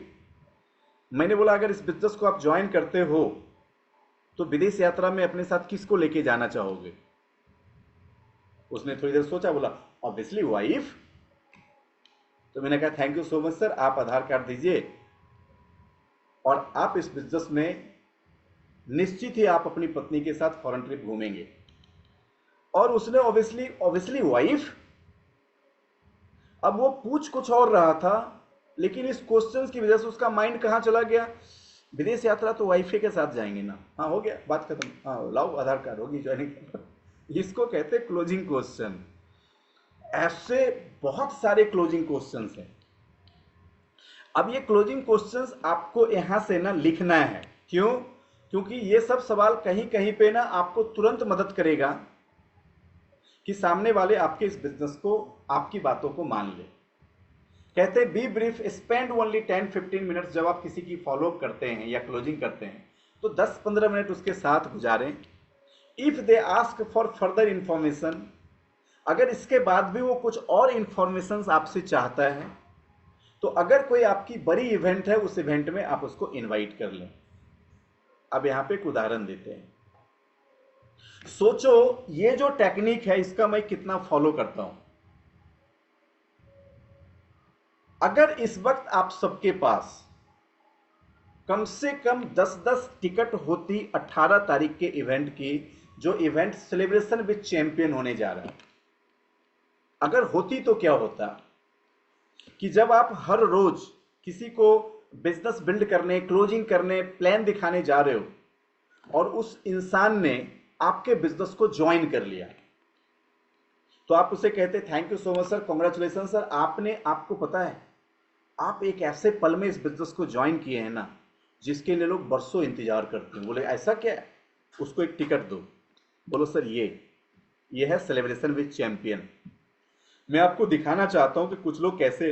मैंने बोला अगर इस बिजनेस को आप ज्वाइन करते हो तो विदेश यात्रा में अपने साथ किसको लेके जाना चाहोगे? उसने थोड़ी देर सोचा, बोला ऑब्वियसली वाइफ। तो मैंने कहा thank you so much sir, आप आधार कार्ड दीजिए और आप इस बिजनेस में निश्चित ही आप अपनी पत्नी के साथ फॉरेन ट्रिप घूमेंगे। और उसने ऑब्वियसली वाइफ। अब वो पूछ कुछ और रहा था, लेकिन इस क्वेश्चन की वजह से उसका माइंड कहां चला गया, विदेश यात्रा तो वाइफ के साथ जाएंगे ना, हाँ हो गया बात खत्म, हाँ लाओ आधार कार्ड, होगी ज्वाइनिंग। इसको कहते हैं क्लोजिंग क्वेश्चन। ऐसे बहुत सारे क्लोजिंग क्वेश्चंस हैं। अब ये क्लोजिंग क्वेश्चंस आपको यहां से ना लिखना है। क्यों? क्योंकि ये सब सवाल कहीं कहीं पे ना आपको तुरंत मदद करेगा कि सामने वाले आपके इस बिजनेस को, आपकी बातों को मान ले। कहते हैं B brief, spend only 10-15 minutes. जब आप किसी की फॉलोअप करते हैं या क्लोजिंग करते हैं तो 10-15 मिनट उसके साथ गुजारें। If they ask for further information, अगर इसके बाद भी वो कुछ और इंफॉर्मेशन आपसे चाहता है तो अगर कोई आपकी बड़ी इवेंट है उस इवेंट में आप उसको इनवाइट कर लें। अब यहां पे एक उदाहरण देते हैं। सोचो ये जो टेक्निक है इसका मैं कितना फॉलो करता हूं। अगर इस वक्त आप सबके पास कम से कम 10-10 टिकट होती 18 तारीख के इवेंट की, जो इवेंट सेलिब्रेशन विद चैंपियन होने जा रहा है, अगर होती तो क्या होता कि जब आप हर रोज किसी को बिजनेस बिल्ड करने, क्लोजिंग करने, प्लान दिखाने जा रहे हो और उस इंसान ने आपके बिजनेस को ज्वाइन कर लिया, तो आप उसे कहते thank you so much sir, congratulation sir, आपको पता है आप एक ऐसे पल में इस बिजनेस को ज्वाइन किए हैं ना जिसके लिए लोग बरसों इंतजार करते हैं। बोले ऐसा क्या है? उसको एक टिकट दो। बोलो सर ये है सेलिब्रेशन विद चैंपियन। मैं आपको दिखाना चाहता हूं कि कुछ लोग कैसे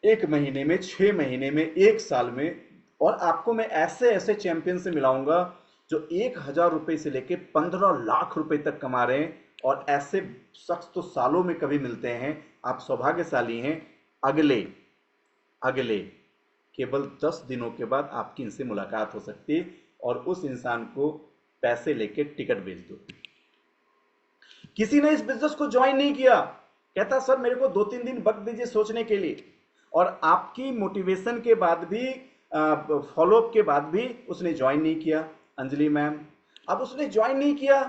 1 महीने में, 6 महीने में, 1 साल में, और आपको मैं ऐसे ऐसे चैंपियन से मिलाऊंगा जो 1,000 रुपए से लेके 15 लाख रुपए तक कमा रहे हैं, और ऐसे शख्स तो सालों में कभी मिलते हैं। आप सौभाग्यशाली हैं, अगले केवल 10 दिनों के बाद आपकी इनसे मुलाकात हो सकती है और उस इंसान को पैसे लेके टिकट भेज दो। किसी ने इस बिजनेस को ज्वाइन नहीं किया, कहता सर मेरे को 2-3 दिन वक्त दीजिए सोचने के लिए, और आपकी मोटिवेशन के बाद भी, फॉलोअप के बाद भी उसने ज्वाइन नहीं किया। अंजलि मैम, अब उसने ज्वाइन नहीं किया,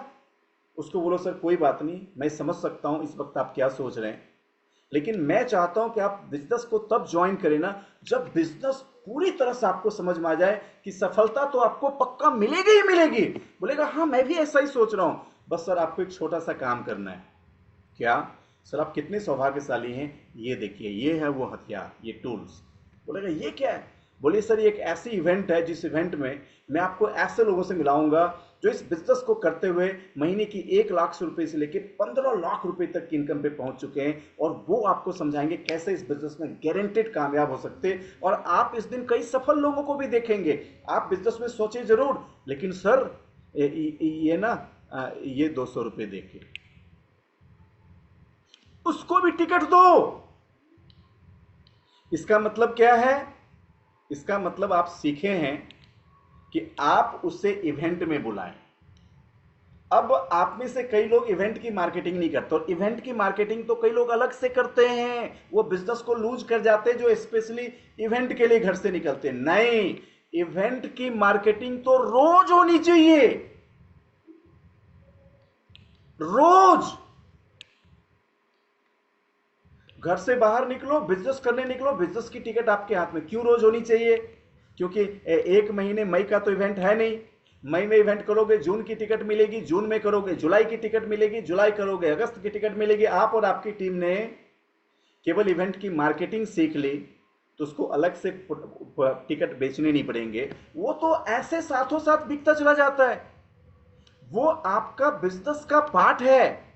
उसको बोलो सर कोई बात नहीं, मैं समझ सकता हूं इस वक्त आप क्या सोच रहे हैं, लेकिन मैं चाहता हूं कि आप बिजनेस को तब ज्वाइन करें ना जब बिजनेस पूरी तरह से आपको समझ में आ जाए कि सफलता तो आपको पक्का मिलेगी ही मिलेगी। बोलेगा हाँ मैं भी ऐसा ही सोच रहा हूं, बस सर आपको एक छोटा सा काम करना है। क्या सर? आप कितने सौभाग्यशाली हैं, ये देखिए ये है वो हथियार, ये टूल्स। बोलेगा ये क्या है? बोलिए सर ये एक ऐसी इवेंट है जिस इवेंट में मैं आपको ऐसे लोगों से मिलाऊंगा जो इस बिजनेस को करते हुए महीने की 1 लाख रुपए से लेकर 15 लाख रुपए तक की इनकम पे पहुंच चुके हैं, और वो आपको समझाएंगे कैसे इस बिजनेस में गारंटेड कामयाब हो सकते हैं। और आप इस दिन कई सफल लोगों को भी देखेंगे। आप बिजनेस में सोचे जरूर, लेकिन सर ये ना ये 200 रुपए देके उसको भी टिकट दो। इसका मतलब क्या है? इसका मतलब आप सीखे हैं कि आप उसे इवेंट में बुलाएं, अब आप में से कई लोग इवेंट की मार्केटिंग नहीं करते, और इवेंट की मार्केटिंग तो कई लोग अलग से करते हैं, वो बिजनेस को लूज कर जाते हैं जो स्पेशली इवेंट के लिए घर से निकलते। नहीं, इवेंट की मार्केटिंग तो रोज होनी चाहिए, रोज। घर से बाहर निकलो, बिजनेस करने निकलो, बिजनेस की टिकट आपके हाथ में। क्यों रोज होनी चाहिए? क्योंकि एक महीने मई का तो इवेंट है नहीं, मई में इवेंट करोगे जून की टिकट मिलेगी, जून में करोगे जुलाई की टिकट मिलेगी, जुलाई करोगे अगस्त की टिकट मिलेगी। आप और आपकी टीम ने केवल इवेंट की मार्केटिंग सीख ली तो उसको अलग से टिकट बेचने नहीं पड़ेंगे, वो तो ऐसे साथों साथ बिकता चला जाता है, वो आपका बिजनेस का पार्ट है।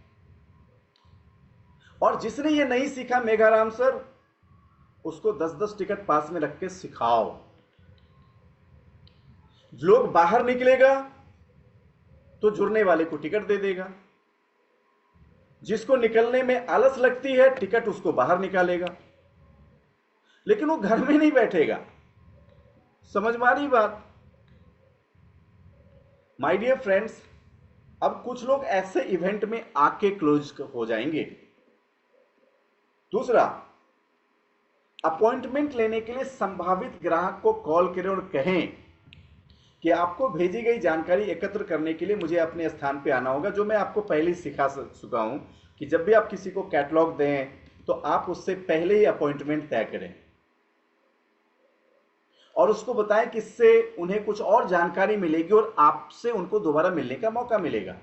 और जिसने ये नहीं सीखा मेघाराम सर, उसको 10-10 टिकट पास में रख के सिखाओ। लोग बाहर निकलेगा तो जुड़ने वाले को टिकट दे देगा, जिसको निकलने में आलस लगती है टिकट उसको बाहर निकालेगा, लेकिन वो घर में नहीं बैठेगा। समझ में आ रही बात? माय डियर फ्रेंड्स, अब कुछ लोग ऐसे इवेंट में आके क्लोज हो जाएंगे। दूसरा, अपॉइंटमेंट लेने के लिए संभावित ग्राहक को कॉल करें और कहें कि आपको भेजी गई जानकारी एकत्र करने के लिए मुझे अपने स्थान पे आना होगा। जो मैं आपको पहले ही सिखा चुका हूं कि जब भी आप किसी को कैटलॉग दें तो आप उससे पहले ही अपॉइंटमेंट तय करें और उसको बताएं कि इससे उन्हें कुछ और जानकारी मिलेगी और आपसे उनको दोबारा मिलने का मौका मिलेगा,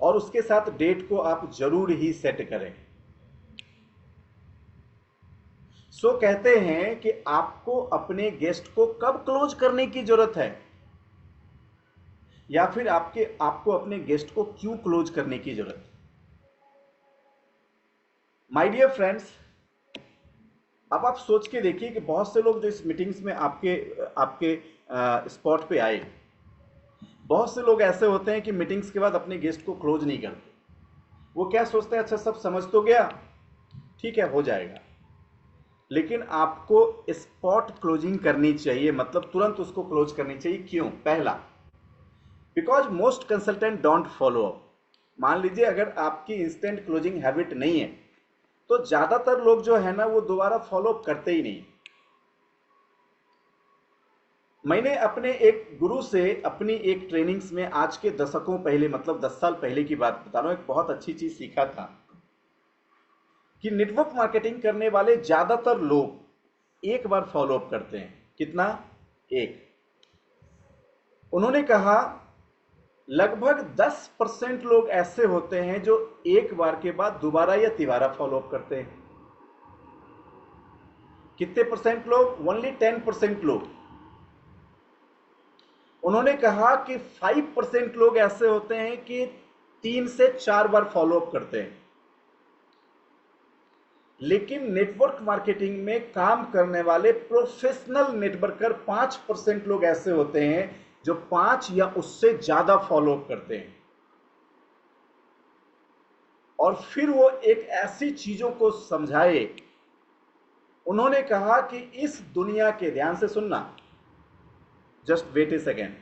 और उसके साथ डेट को आप जरूर ही सेट करें। सो कहते हैं कि आपको अपने गेस्ट को कब क्लोज करने की जरूरत है, या फिर आपको अपने गेस्ट को क्यों क्लोज करने की जरूरत है। माय डियर फ्रेंड्स, अब आप सोच के देखिए कि बहुत से लोग जो इस मीटिंग्स में आपके आपके स्पॉट पे आए, बहुत से लोग ऐसे होते हैं कि मीटिंग्स के बाद अपने गेस्ट को क्लोज नहीं करते। वो क्या सोचते हैं, अच्छा सब समझ तो गया, ठीक है हो जाएगा। लेकिन आपको स्पॉट क्लोजिंग करनी चाहिए, मतलब तुरंत उसको क्लोज करनी चाहिए। क्यों? पहला, because most consultant don't follow up. मान लीजिए अगर आपकी इंस्टेंट क्लोजिंग हैबिट नहीं है तो ज्यादातर लोग जो है ना वो दोबारा फॉलो अप करते ही नहीं। मैंने अपने एक गुरु से अपनी एक ट्रेनिंग्स में आज के दशकों पहले, मतलब 10 साल पहले की बात बता रहा हूं, एक बहुत अच्छी चीज सीखा था कि नेटवर्क मार्केटिंग करने वाले ज्यादातर लोग एक बार फॉलो अप करते हैं। कितना? एक। उन्होंने कहा लगभग 10% लोग ऐसे होते हैं जो एक बार के बाद दोबारा या तिबारा फॉलो अप करते हैं। कितने परसेंट लोग? ओनली 10% लोग। उन्होंने कहा कि 5% लोग ऐसे होते हैं कि 3 से 4 बार फॉलो अप करते हैं। लेकिन नेटवर्क मार्केटिंग में काम करने वाले प्रोफेशनल नेटवर्कर 5% लोग ऐसे होते हैं जो 5 या उससे ज्यादा फॉलो अप करते हैं, और फिर वो एक ऐसी चीजों को समझाए। उन्होंने कहा कि इस दुनिया के, ध्यान से सुनना, जस्ट वेट ए सेकेंड,